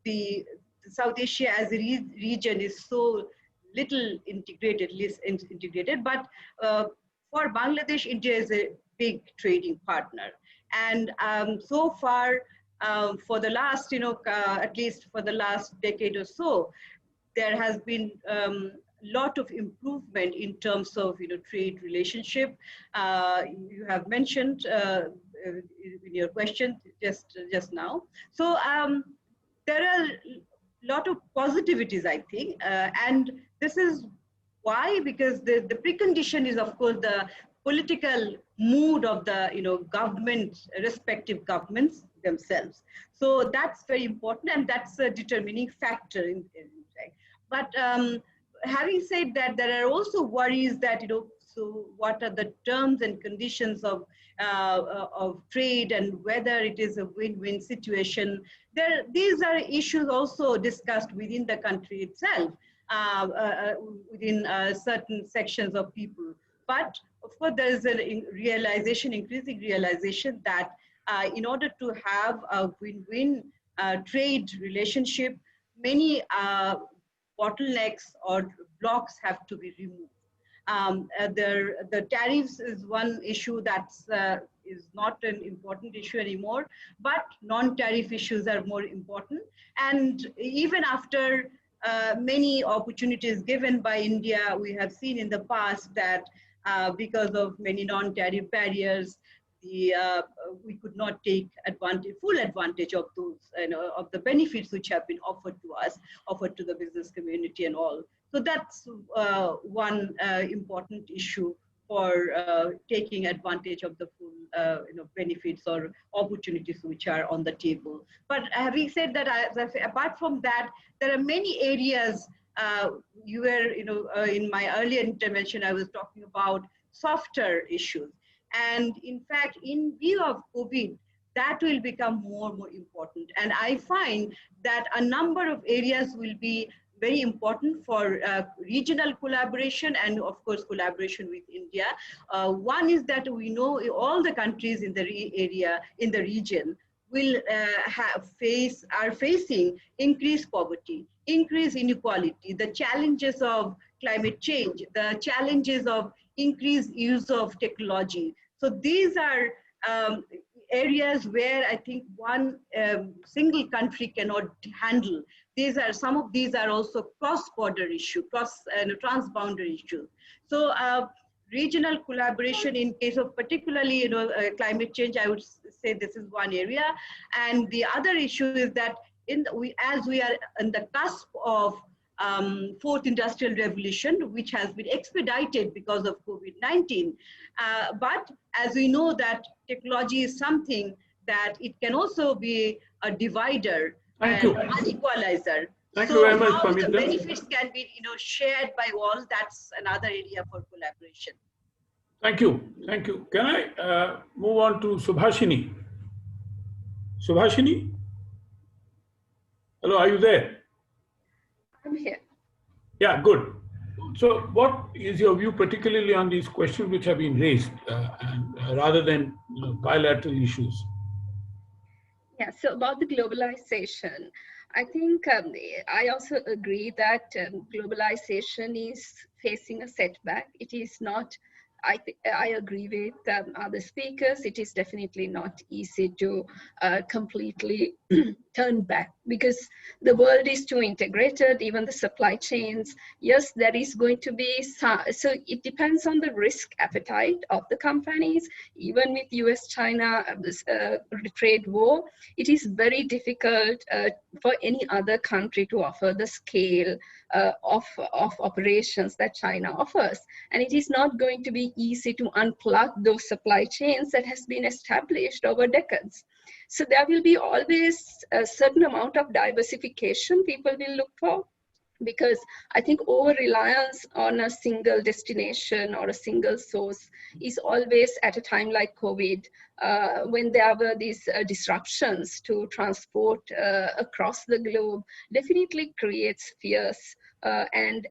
the South Asia as a region is so little integrated, but for Bangladesh, India is a big trading partner. And so far, for the last, at least for the last decade or so, there has been lot of improvement in terms of trade relationship. You have mentioned in your question just now. So there are a lot of positivities, I think, and this is why, because the precondition is, of course, the political mood of the respective governments themselves. So that's very important, and that's a determining factor in but having said that, there are also worries that, so what are the terms and conditions of trade, and whether it is a win-win situation. These are issues also discussed within the country itself, within certain sections of people. But of course, there is an increasing realization that in order to have a win-win trade relationship, many bottlenecks or blocks have to be removed. The tariffs is one issue that is not an important issue anymore, but non-tariff issues are more important. And even after many opportunities given by India, we have seen in the past that because of many non-tariff barriers, we could not take full advantage of those, of the benefits which have been offered to us, offered to the business community and all. So that's one important issue for taking advantage of the full benefits or opportunities which are on the table. But having said that, apart from that, there are many areas. You were, in my earlier intervention, I was talking about softer issues. And in fact, in view of COVID, that will become more and more important. And I find that a number of areas will be very important for regional collaboration and, of course, collaboration with India. One is that we know all the countries in the region will are facing increased poverty, increased inequality, the challenges of climate change, the challenges of increased use of technology. So these are areas where I think one single country cannot handle. Some of these are also cross-border issues, transboundary issues. So regional collaboration in case of particularly climate change, I would say this is one area. And the other issue is that as we are on the cusp of fourth industrial revolution, which has been expedited because of COVID-19. But as we know that technology is something that it can also be a divider and an equalizer. Thank you very much, how the Pamita. benefits can be shared by all, that's another area for collaboration. Thank you. Thank you. Can I move on to Subhashini? Subhashini? Hello, are you there? I'm here. Yeah, good. So what is your view particularly on these questions which have been raised rather than bilateral issues? Yeah, so about the globalization, I think I also agree that globalization is facing a setback. It is not, I agree with other speakers, it is definitely not easy to completely turn back because the world is too integrated, even the supply chains. Yes, there is going to be some, so it depends on the risk appetite of the companies. Even with US-China trade war, it is very difficult for any other country to offer the scale of operations that China offers. And it is not going to be easy to unplug those supply chains that has been established over decades. So there will be always a certain amount of diversification people will look for, because I think over-reliance on a single destination or a single source is always, at a time like COVID, when there were these disruptions to transport across the globe, definitely creates fears. And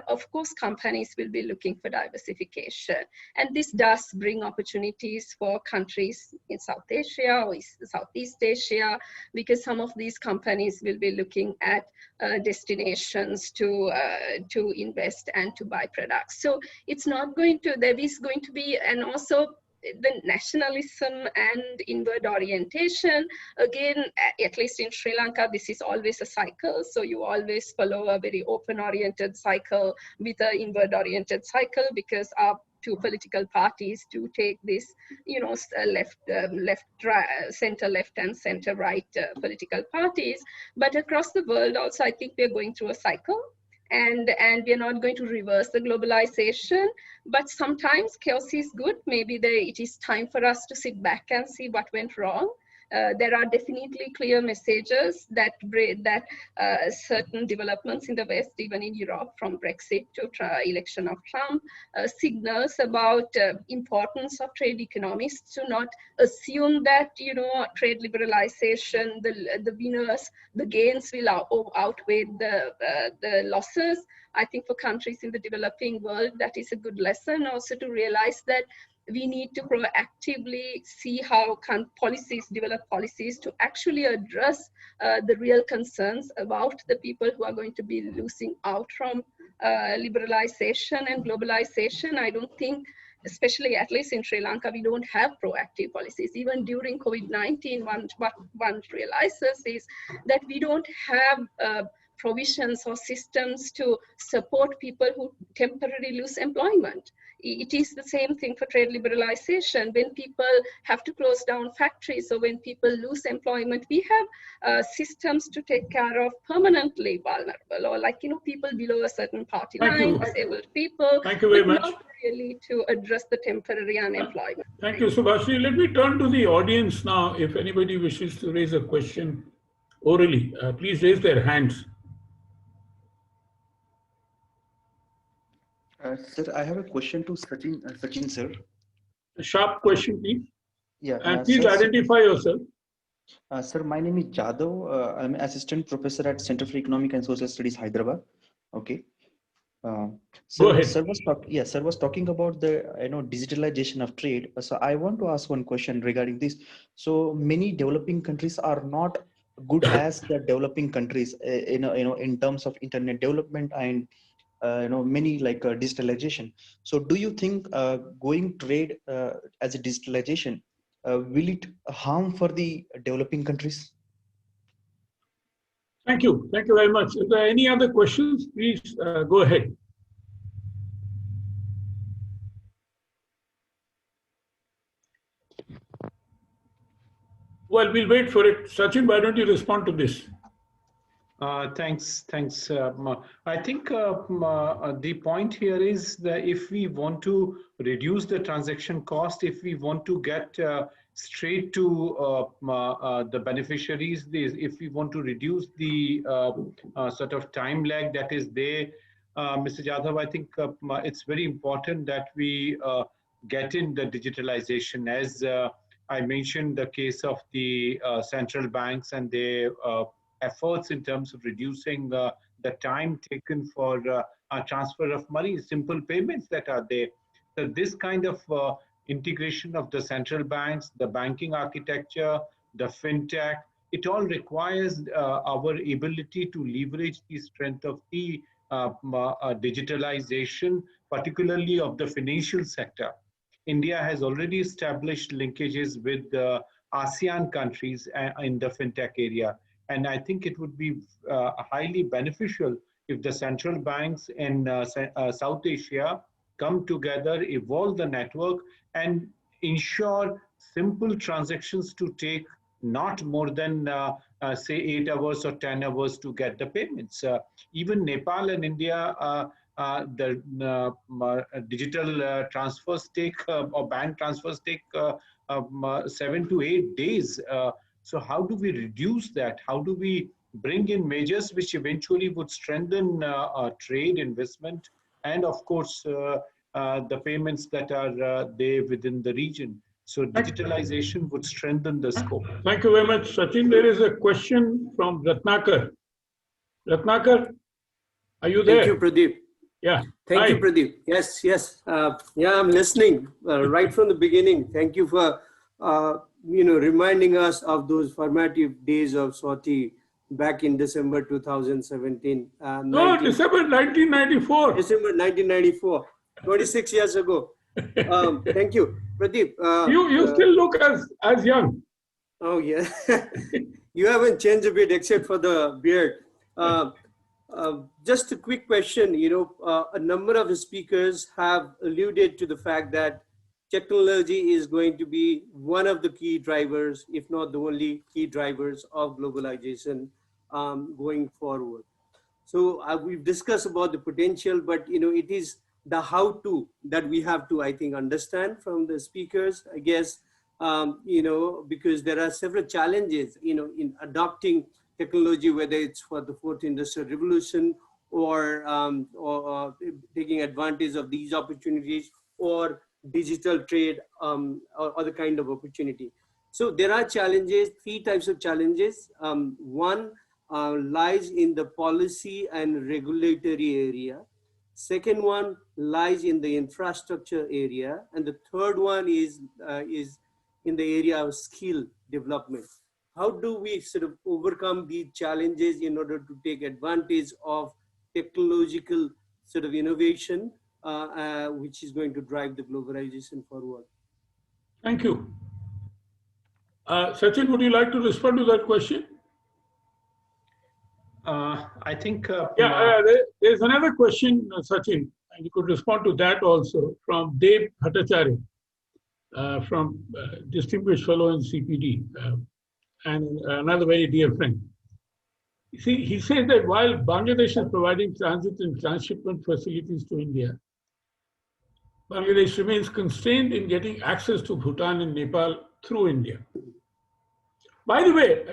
of course, companies will be looking for diversification. And this does bring opportunities for countries in South Asia or Southeast Asia, because some of these companies will be looking at destinations to invest and to buy products. So it's not going to, there is going to be, and also the nationalism and inward orientation, again, at least in Sri Lanka, this is always a cycle. So you always follow a very open-oriented cycle with an inward-oriented cycle, because our two political parties do take this, you know, center left and center right political parties. But across the world also, I think we're going through a cycle. And we're not going to reverse the globalization, but sometimes chaos is good. Maybe it is time for us to sit back and see what went wrong. There are definitely clear messages that certain developments in the West, even in Europe, from Brexit to election of Trump, signals about importance of trade economies, to not assume that, you know, trade liberalization, the winners, the gains will outweigh the losses. I think for countries in the developing world, that is a good lesson also, to realize that we need to proactively see how develop policies to actually address the real concerns about the people who are going to be losing out from liberalization and globalization. I don't think, especially at least in Sri Lanka, we don't have proactive policies. Even during COVID-19, what one realizes is that we don't have provisions or systems to support people who temporarily lose employment. It is the same thing for trade liberalization. When people have to close down factories, or when people lose employment, we have systems to take care of permanently vulnerable, or, like, you know, people below a certain party line, disabled people. Thank you very much. Not really to address the temporary unemployment. Thank you, Subhashini. Let me turn to the audience now. If anybody wishes to raise a question orally, please raise their hands. Sir, I have a question to Sachin sir. A sharp question, please. Yeah, And please sir, identify yourself. Sir, my name is Jadhav. I'm an assistant professor at Center for Economic and Social Studies, Hyderabad. Okay. Go Sir, ahead. sir was talking about the digitalization of trade. So I want to ask one question regarding this. So many developing countries are not good as the developing countries, in terms of internet development and many like digitalization. So do you think going trade as a digitalization, will it harm for the developing countries? Thank you. Thank you very much. If there are any other questions, please go ahead. Well, we'll wait for it. Sachin, why don't you respond to this? Thanks. I think the point here is that if we want to reduce the transaction cost, if we want to get straight to the beneficiaries, if we want to reduce the sort of time lag that is there, Mr. Jadhav, I think it's very important that we get in the digitalization. As I mentioned the case of the central banks and their efforts in terms of reducing the time taken for a transfer of money, simple payments that are there. So this kind of integration of the central banks, the banking architecture, the fintech, it all requires our ability to leverage the strength of the digitalization, particularly of the financial sector. India has already established linkages with ASEAN countries in the fintech area. And I think it would be highly beneficial if the central banks in South Asia come together, evolve the network, and ensure simple transactions to take not more than say 8 hours or 10 hours to get the payments. Even Nepal and India, the digital transfers take or bank transfers take 7 to 8 days. So how do we reduce that? How do we bring in measures which eventually would strengthen trade, investment, and of course the payments that are there within the region? So digitalization would strengthen the scope. Thank you very much, Sachin. There is a question from Ratnakar. Ratnakar, are you there? Thank you, Pradeep. Yeah. Thank you, Pradeep. Yes, yes. Yeah, I'm listening right from the beginning. Thank you for reminding us of those formative days of Swati back in December 2017. No, December 1994. December 1994, 26 years ago. Thank you, Pradeep. You still look as young. Oh yeah, you haven't changed a bit except for the beard. Just a quick question. A number of speakers have alluded to the fact that technology is going to be one of the key drivers, if not the only key drivers of globalization going forward. So we've discussed about the potential, but it is the how-to that we have to, I think, understand from the speakers, I guess, because there are several challenges, in adopting technology, whether it's for the fourth industrial revolution or taking advantage of these opportunities or digital trade or other kind of opportunity. So there are challenges, 3 types of challenges. One lies in the policy and regulatory area. Second one lies in the infrastructure area. And the third one is in the area of skill development. How do we sort of overcome these challenges in order to take advantage of technological sort of innovation, which is going to drive the globalization forward? Thank you. Sachin, would you like to respond to that question? I think... there's another question, Sachin, and you could respond to that also, from Dev Bhattacharya, from distinguished fellow in CPD, and another very dear friend. You see, he says that while Bangladesh is providing transit and transshipment facilities to India, Bangladesh remains constrained in getting access to Bhutan and Nepal through India. By the way,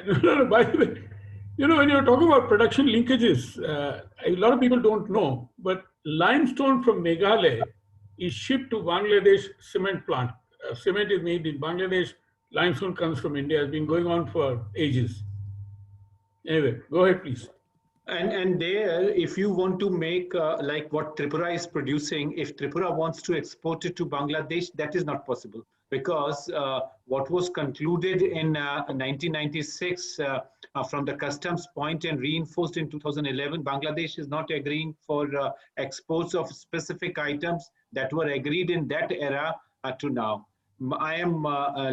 when you're talking about production linkages, a lot of people don't know, but limestone from Meghalaya is shipped to Bangladesh cement plant. Cement is made in Bangladesh, limestone comes from India, has been going on for ages. Anyway, go ahead, please. And there, if you want to make like what Tripura is producing, if Tripura wants to export it to Bangladesh, that is not possible, because what was concluded in 1996 from the customs point and reinforced in 2011, Bangladesh is not agreeing for exports of specific items that were agreed in that era to now. I am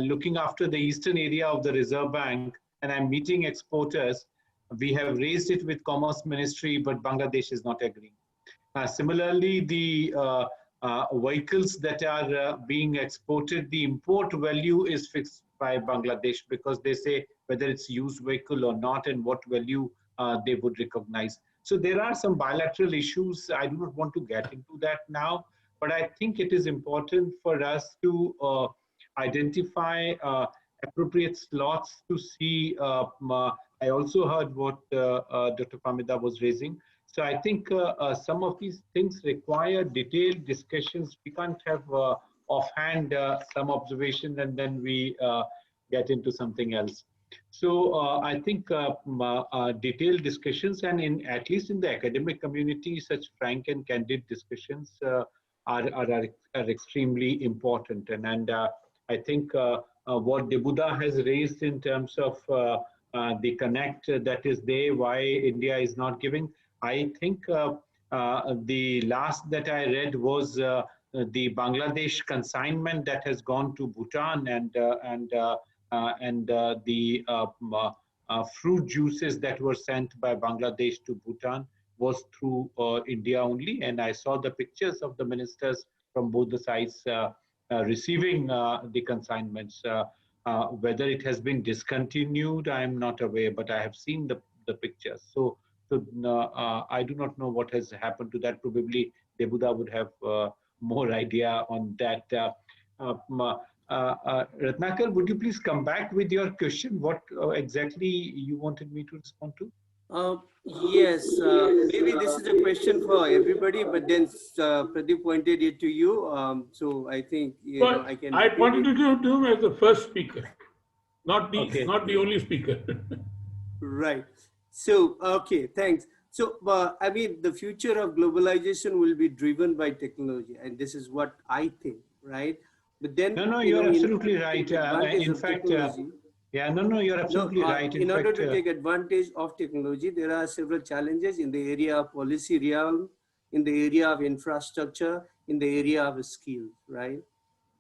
looking after the eastern area of the Reserve Bank, and I'm meeting exporters. We have raised it with Commerce Ministry, but Bangladesh is not agreeing. Similarly, the vehicles that are being exported, the import value is fixed by Bangladesh, because they say whether it's used vehicle or not and what value they would recognize. So there are some bilateral issues. I do not want to get into that now, but I think it is important for us to identify appropriate slots to see. I also heard what Dr. Pamida was raising. So I think some of these things require detailed discussions. We can't have offhand some observation, and then we get into something else. So I think detailed discussions, and at least in the academic community, such frank and candid discussions are extremely important. And I think what Debuda has raised in terms of the connect that is there, why India is not giving. I think the last that I read was the Bangladesh consignment that has gone to Bhutan, and the fruit juices that were sent by Bangladesh to Bhutan was through India only. And I saw the pictures of the ministers from both the sides receiving the consignments. Whether it has been discontinued, I am not aware, but I have seen the pictures. So I do not know what has happened to that. Probably Debuda would have more idea on that. Ratnakar, would you please come back with your question? What exactly you wanted me to respond to? Yes, maybe this is a question for everybody, but then Pradeep pointed it to you. So I think I can. I pointed it to him as the first speaker, not the Okay. not the only speaker. Right. So okay, thanks. So I mean, the future of globalization will be driven by technology, and this is what I think, right? But then No, you're absolutely right. In fact, yeah, you're absolutely right. In order to take advantage of technology, there are several challenges in the area of policy realm, in the area of infrastructure, in the area of skills, right?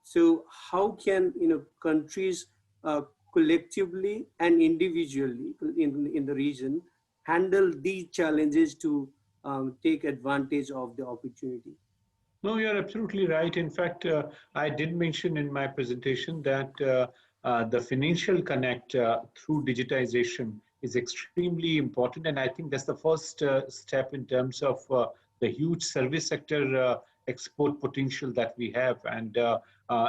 So how can countries collectively and individually in the region handle these challenges to take advantage of the opportunity? No, you're absolutely right. In fact, I did mention in my presentation that the financial connect through digitization is extremely important. And I think that's the first step in terms of the huge service sector export potential that we have, and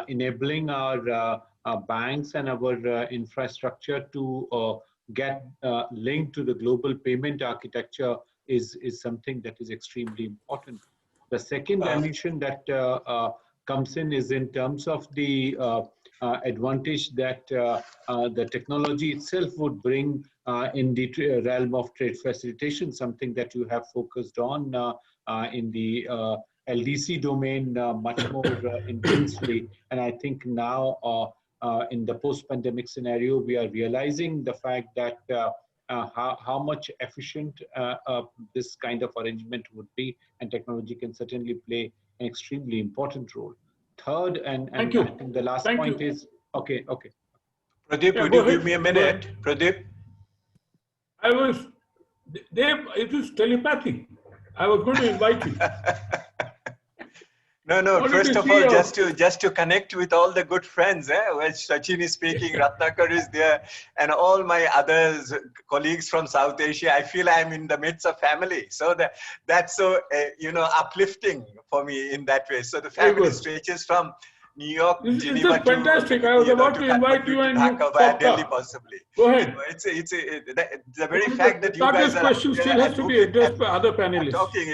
enabling our banks and our infrastructure to get linked to the global payment architecture is something that is extremely important. The second dimension that comes in is in terms of the advantage that the technology itself would bring in the realm of trade facilitation, something that you have focused on in the LDC domain much more intensely. And I think now in the post-pandemic scenario, we are realizing the fact that how much efficient this kind of arrangement would be, and technology can certainly play an extremely important role. Third, and I think the last point is, okay. Pradeep, would you give me a minute? Pradeep? It is telepathy. I was going to invite you. No. First of all, just to connect with all the good friends, where Sachin is speaking, Ratnakar is there, and all my other colleagues from South Asia. I feel I'm in the midst of family. So that's so uplifting for me in that way. So the family stretches from New York, Geneva to fantastic. I was about to invite you, and Dhaka via Delhi, possibly. Go ahead. So it's the very fact that you guys are question still has to be addressed by other panelists. Talking,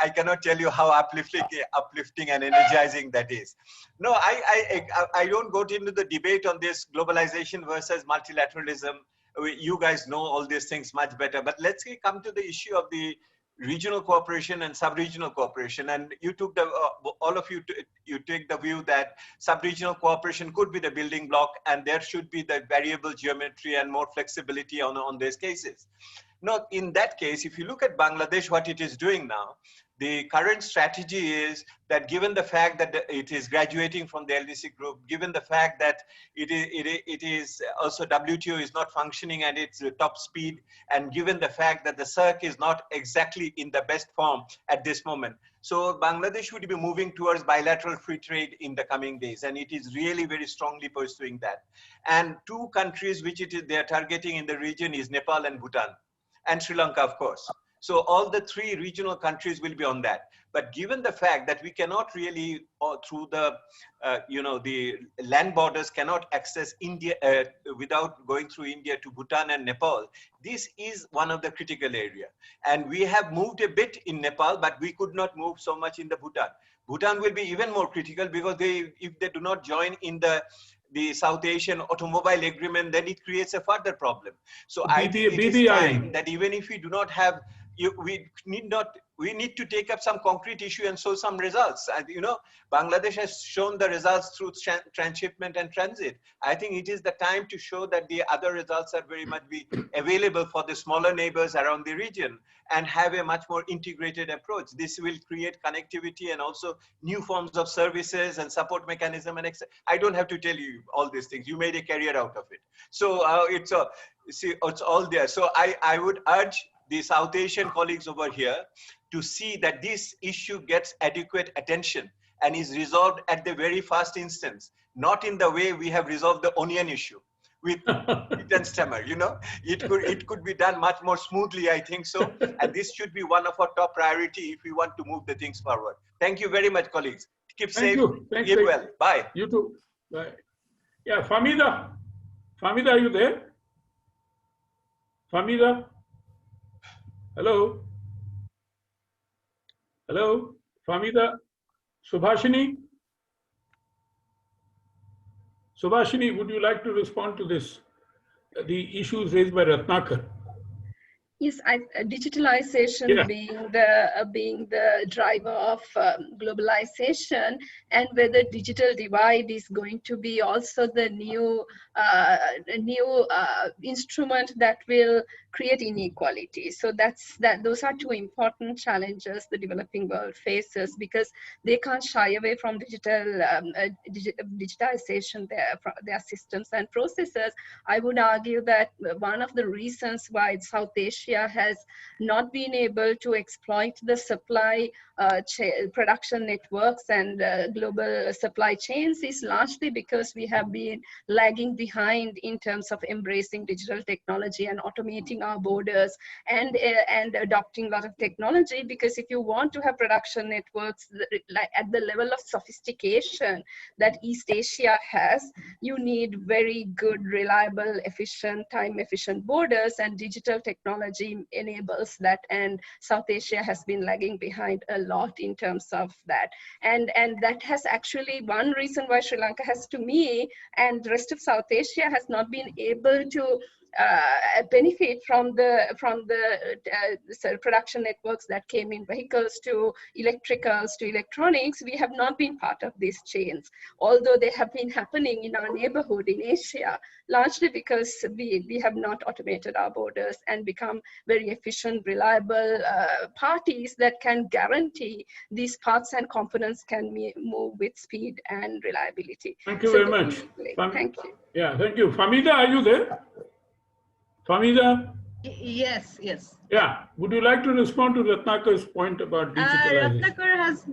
I cannot tell you how uplifting and energizing that is. No, I don't go into the debate on this globalization versus multilateralism. You guys know all these things much better. But let's come to the issue of the regional cooperation and sub-regional cooperation, and you took all of you take the view that sub-regional cooperation could be the building block, and there should be the variable geometry and more flexibility on these cases. Now, in that case, if you look at Bangladesh, what it is doing now, the current strategy is that given the fact that it is graduating from the LDC group, given the fact that it is also WTO is not functioning at its top speed, and given the fact that the SAARC is not exactly in the best form at this moment. So Bangladesh would be moving towards bilateral free trade in the coming days, and it is really very strongly pursuing that. And two countries which they are targeting in the region is Nepal and Bhutan, and Sri Lanka, of course. So all the three regional countries will be on that. But given the fact that we cannot really, through the, the land borders, cannot access India without going through India to Bhutan and Nepal, this is one of the critical area. And we have moved a bit in Nepal, but we could not move so much in the Bhutan. Bhutan will be even more critical because if they do not join in the South Asian automobile agreement, then it creates a further problem. So I think it is time that even if we do not have, we need to take up some concrete issue and show some results. And, Bangladesh has shown the results through transshipment and transit. I think it is the time to show that the other results are very much be available for the smaller neighbors around the region and have a much more integrated approach. This will create connectivity and also new forms of services and support mechanism. And I don't have to tell you all these things. You made a career out of it. So it's all there. So I would urge the South Asian colleagues over here to see that this issue gets adequate attention and is resolved at the very first instance, not in the way we have resolved the onion issue with and stammer. It could be done much more smoothly, I think so. And this should be one of our top priority if we want to move the things forward. Thank you very much, colleagues. Keep safe, keep well. Bye. You too. Bye. Yeah, Famida. Famida, are you there? Famida? Hello? Hello? Famida? Subhashini? Subhashini, would you like to respond to this, the issues raised by Ratnakar? Yes, digitalization being the driver of globalization, and whether digital divide is going to be also the new instrument that will create inequality. So those are two important challenges the developing world faces, because they can't shy away from digitization their systems and processes. I would argue that one of the reasons why South Asia has not been able to exploit the supply production networks and global supply chains is largely because we have been lagging behind in terms of embracing digital technology and automating our borders and adopting a lot of technology. Because if you want to have production networks at the level of sophistication that East Asia has, you need very good, reliable, efficient, time-efficient borders, and digital technology enables that. And South Asia has been lagging behind a lot in terms of that. And that has actually one reason why Sri Lanka has, to me, and the rest of South Asia has not been able to benefit from the production networks that came in vehicles to electricals to electronics. We have not been part of these chains, although they have been happening in our neighborhood in Asia, largely because we have not automated our borders and become very efficient, reliable parties that can guarantee these parts and components can move with speed and reliability. Thank you very much. Thank you. Yeah, thank you. Famida, are you there? Famida? Yes. Yeah. Would you like to respond to Ratnakar's point about digitalization? Ratnakar has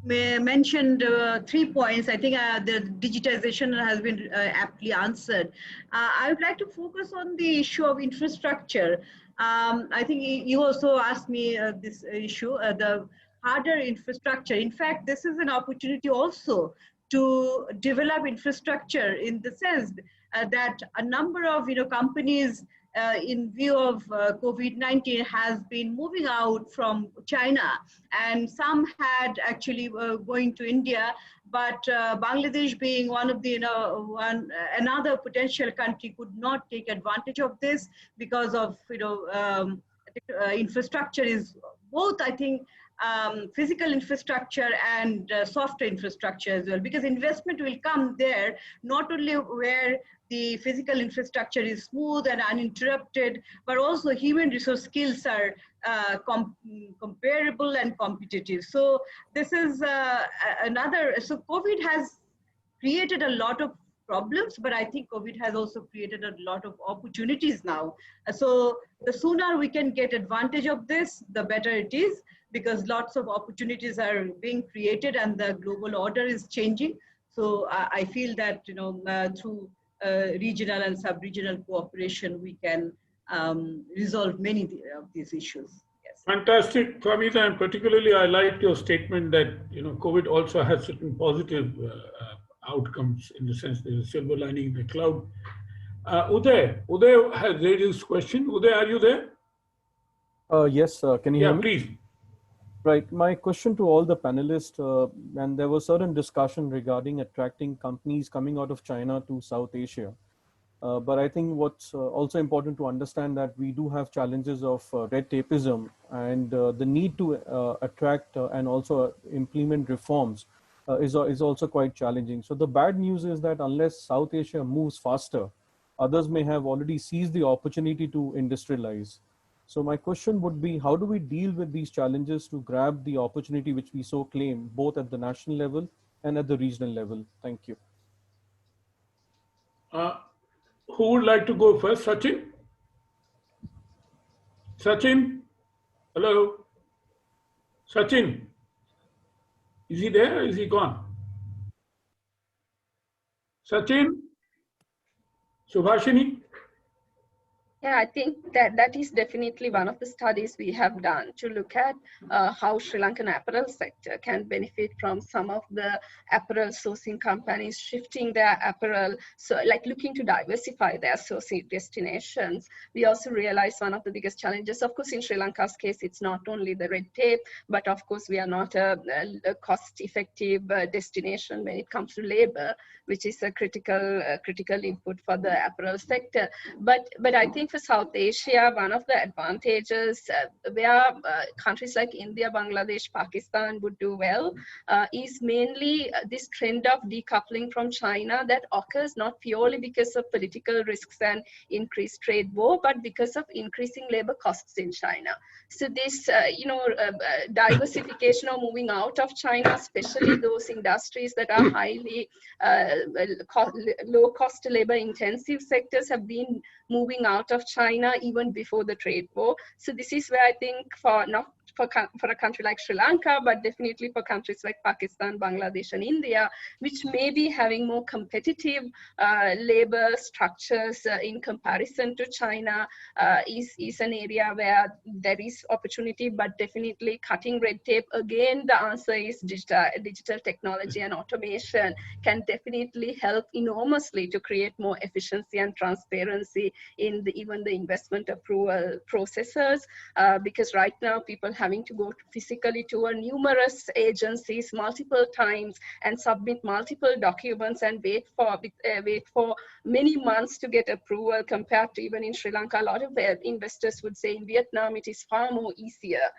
mentioned 3 points. I think the digitization has been aptly answered. I would like to focus on the issue of infrastructure. I think you also asked me this issue, the harder infrastructure. In fact, this is an opportunity also to develop infrastructure, in the sense that a number of companies in view of COVID-19 has been moving out from China, and some had actually going to India, but Bangladesh, being one of the another potential country, could not take advantage of this because of infrastructure is both, I think, physical infrastructure and software infrastructure as well, because investment will come there not only where the physical infrastructure is smooth and uninterrupted, but also human resource skills are comparable and competitive. So this is so COVID has created a lot of problems, but I think COVID has also created a lot of opportunities now. So the sooner we can get advantage of this, the better it is, because lots of opportunities are being created and the global order is changing. So I feel that through regional and sub-regional cooperation, we can resolve many of these issues. Yes. Fantastic, Famida, and particularly I liked your statement that COVID also has certain positive outcomes, in the sense there's a silver lining in the cloud. Uday has raised his question. Uday, are you there? Yes, can you hear me? Please. Right. My question to all the panelists, and there was certain discussion regarding attracting companies coming out of China to South Asia. But I think what's also important to understand that we do have challenges of red tapeism and the need to attract and also implement reforms is also quite challenging. So the bad news is that unless South Asia moves faster, others may have already seized the opportunity to industrialize. So my question would be, how do we deal with these challenges to grab the opportunity which we so claim, both at the national level and at the regional level? Thank you. Who would like to go first? Sachin? Sachin? Hello? Sachin? Is he there or is he gone? Sachin? Subhashini? Yeah, I think that is definitely one of the studies we have done to look at how Sri Lankan apparel sector can benefit from some of the apparel sourcing companies shifting their apparel, so like looking to diversify their sourcing destinations. We also realized one of the biggest challenges, of course, in Sri Lanka's case, it's not only the red tape, but of course we are not a cost-effective destination when it comes to labor, which is a critical input for the apparel sector. But I think for South Asia, one of the advantages where countries like India, Bangladesh, Pakistan would do well is mainly this trend of decoupling from China that occurs not purely because of political risks and increased trade war, but because of increasing labor costs in China. So this, diversification or moving out of China, especially those industries that are highly low cost labor intensive sectors, have been moving out of China even before the trade war. So this is where I think for a country like Sri Lanka, but definitely for countries like Pakistan, Bangladesh, and India, which may be having more competitive labor structures in comparison to China, is an area where there is opportunity, but definitely cutting red tape. Again, the answer is digital technology and automation can definitely help enormously to create more efficiency and transparency in even the investment approval processes, because right now people having to go physically to numerous agencies multiple times and submit multiple documents and wait for many months to get approval, compared to even in Sri Lanka. A lot of investors would say in Vietnam it is far more easier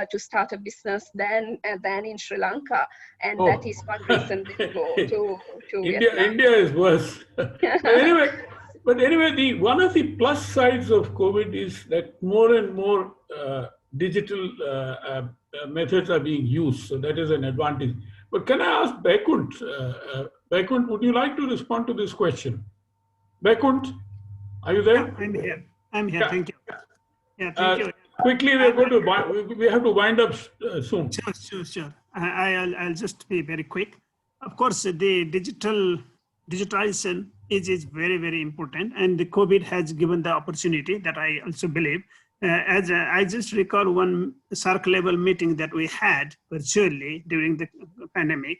to start a business than in Sri Lanka, and that is one reason they go to Vietnam. India is worse. But anyway, one of the plus sides of COVID is that more and more digital methods are being used. So that is an advantage. But can I ask Baikunt? Baikunt, would you like to respond to this question? Baikunt, are you there? Yeah, I'm here. Yeah. Thank you. Yeah, thank you. Quickly, we have to wind up soon. Sure. I'll just be very quick. Of course, the digitalization is very, very important, and the COVID has given the opportunity that I also believe. As I just recall one SAARC level meeting that we had virtually during the pandemic,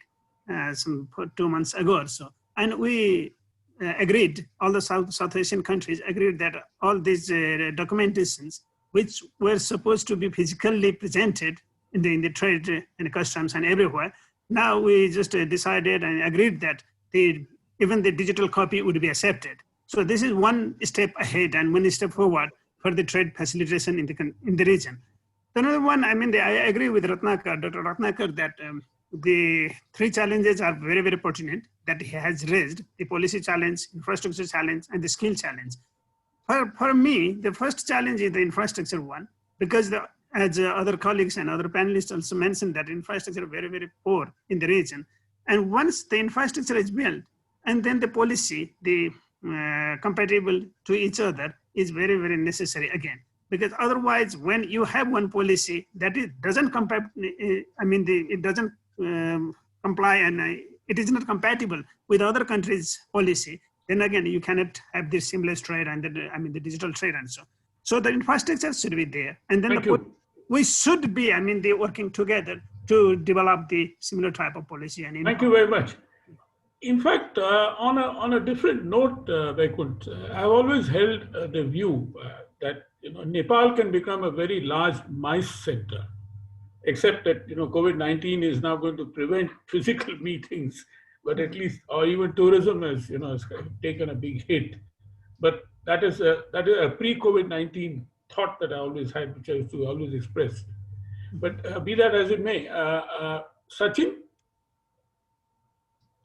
2 months ago or so, and we agreed, all the South Asian countries agreed that all these documentations, which were supposed to be physically presented in the trade and customs and everywhere, now we just decided and agreed that even the digital copy would be accepted. So this is one step ahead and one step forward for the trade facilitation in the region. Another one, I agree with Dr. Ratnakar, that the three challenges are very, very pertinent that he has raised: the policy challenge, infrastructure challenge, and the skill challenge. For me, the first challenge is the infrastructure one, because as other colleagues and other panelists also mentioned, that infrastructure is very, very poor in the region. And once the infrastructure is built, and then the policy, compatible to each other, is very, very necessary again. Because otherwise, when you have one policy that doesn't comply, it doesn't comply, and it is not compatible with other countries' policy, then again, you cannot have this seamless trade and the digital trade and so. So the infrastructure should be there, and then we should be, working together to develop the similar type of policy. And thank you very much. In fact, on a different note, Vaikunt, I've always held the view that Nepal can become a very large MICE center. except that, COVID-19 is now going to prevent physical meetings, but at least, or even tourism has, has taken a big hit. But that is a pre-COVID-19 thought that I always had, which I used to always express. But be that as it may, Sachin,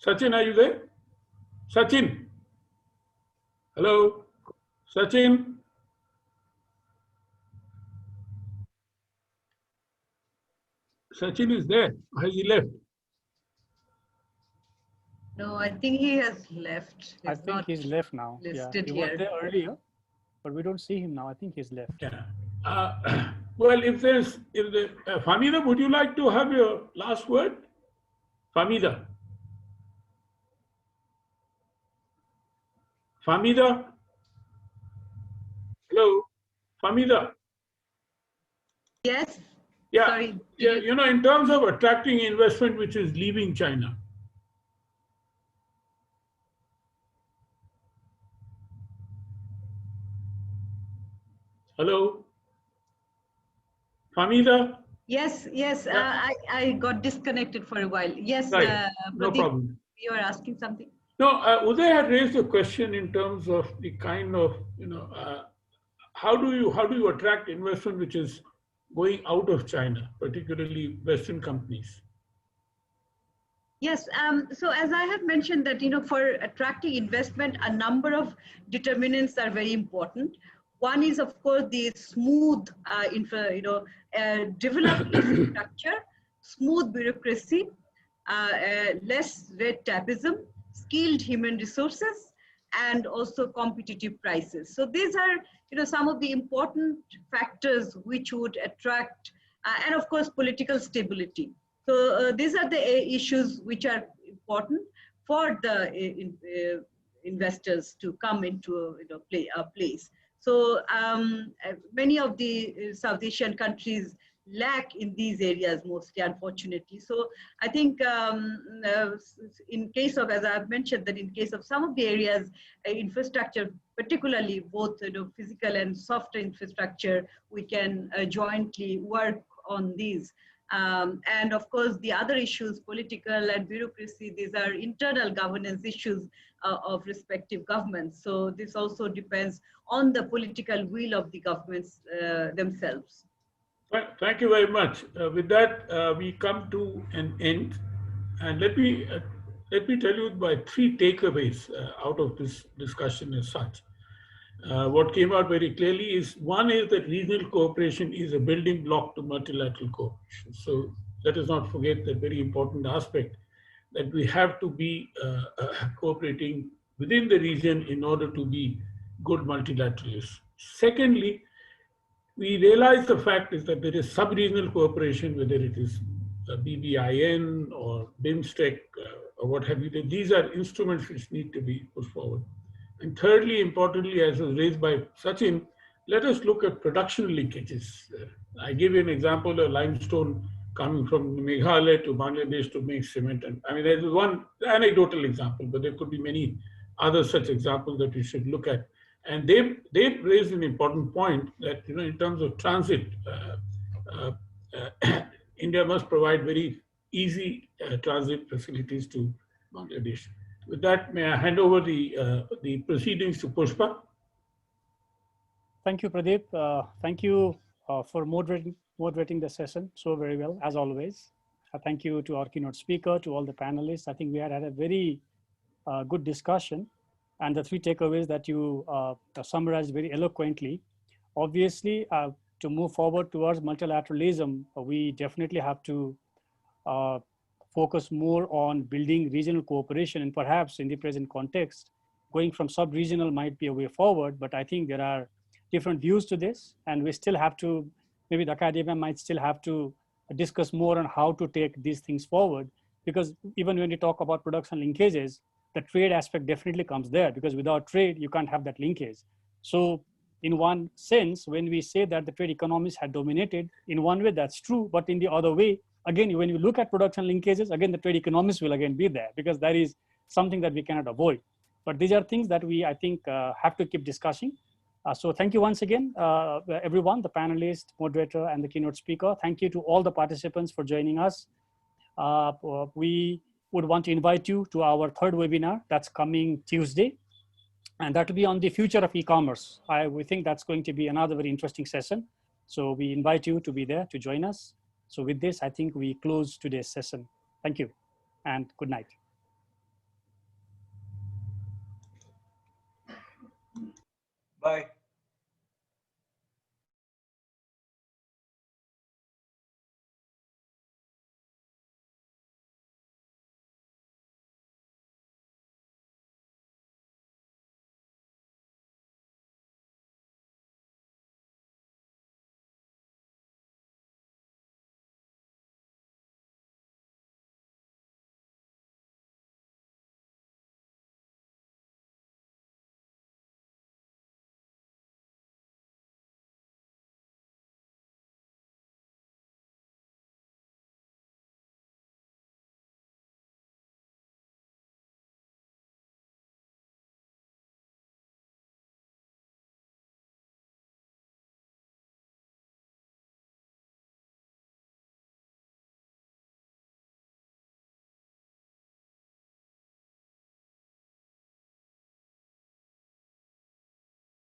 are you there? Sachin, hello, Sachin. Sachin is there. Has he left? No, I think he has left. I think he's left now. Yeah, Listed he was here. there earlier, but we don't see him now. I think he's left. Yeah. Well, if Famida, would you like to have your last word? Famida. Famida. Hello, Famida. Yes. Yeah. Sorry. Yeah. In terms of attracting investment which is leaving China. Hello, Famida. Yes. Yeah. I got disconnected for a while. Yes. Right. No Pradeep, problem. you are asking something. No, Uday had raised a question in terms of the kind of, how do you attract investment which is going out of China, particularly Western companies? Yes. So as I have mentioned that, for attracting investment, a number of determinants are very important. One is, of course, the smooth developed infrastructure, smooth bureaucracy, less red tapeism, skilled human resources, and also competitive prices. So these are, some of the important factors which would attract, and of course, political stability. So these are the issues which are important for the investors to come into a place. So many of the South Asian countries lack in these areas mostly, unfortunately. So I think in case of, as I've mentioned, that in case of some of the areas, infrastructure, particularly both physical and soft infrastructure, we can jointly work on these. And of course, the other issues, political and bureaucracy, these are internal governance issues of respective governments. So this also depends on the political will of the governments themselves. Thank you very much. With that, we come to an end. And let me tell you my 3 takeaways out of this discussion as such. What came out very clearly is, one is that regional cooperation is a building block to multilateral cooperation. So let us not forget that very important aspect, that we have to be cooperating within the region in order to be good multilateralists. Secondly, we realize the fact is that there is sub-regional cooperation, whether it is BBIN or BIMSTEC or what have you. These are instruments which need to be pushed forward. And thirdly, importantly, as was raised by Sachin, let us look at production linkages. I give you an example of limestone coming from Meghalaya to Bangladesh to make cement. And I mean, there's one anecdotal example, but there could be many other such examples that we should look at. And they've raised an important point that, in terms of transit, India must provide very easy transit facilities to Bangladesh. With that, may I hand over the proceedings to Pushpa? Thank you, Pradeep. Thank you for moderating the session so very well, as always. Thank you to our keynote speaker, to all the panelists. I think we had a very good discussion, and the 3 takeaways that you summarized very eloquently. Obviously, to move forward towards multilateralism, we definitely have to focus more on building regional cooperation, and perhaps in the present context, going from sub-regional might be a way forward, but I think there are different views to this, and we still have to, maybe the academia might still have to discuss more on how to take these things forward, because even when we talk about production linkages, the trade aspect definitely comes there, because without trade, you can't have that linkage. So in one sense, when we say that the trade economies had dominated, in one way that's true, but in the other way, again, when you look at production linkages, again, the trade economies will again be there, because that is something that we cannot avoid. But these are things that we, I think, have to keep discussing. So thank you once again, everyone, the panelist, moderator, and the keynote speaker. Thank you to all the participants for joining us. We would want to invite you to our third webinar that's coming Tuesday, and that will be on the future of e-commerce. We think that's going to be another very interesting session. So we invite you to be there to join us. So with this, I think we close today's session. Thank you and good night. Bye.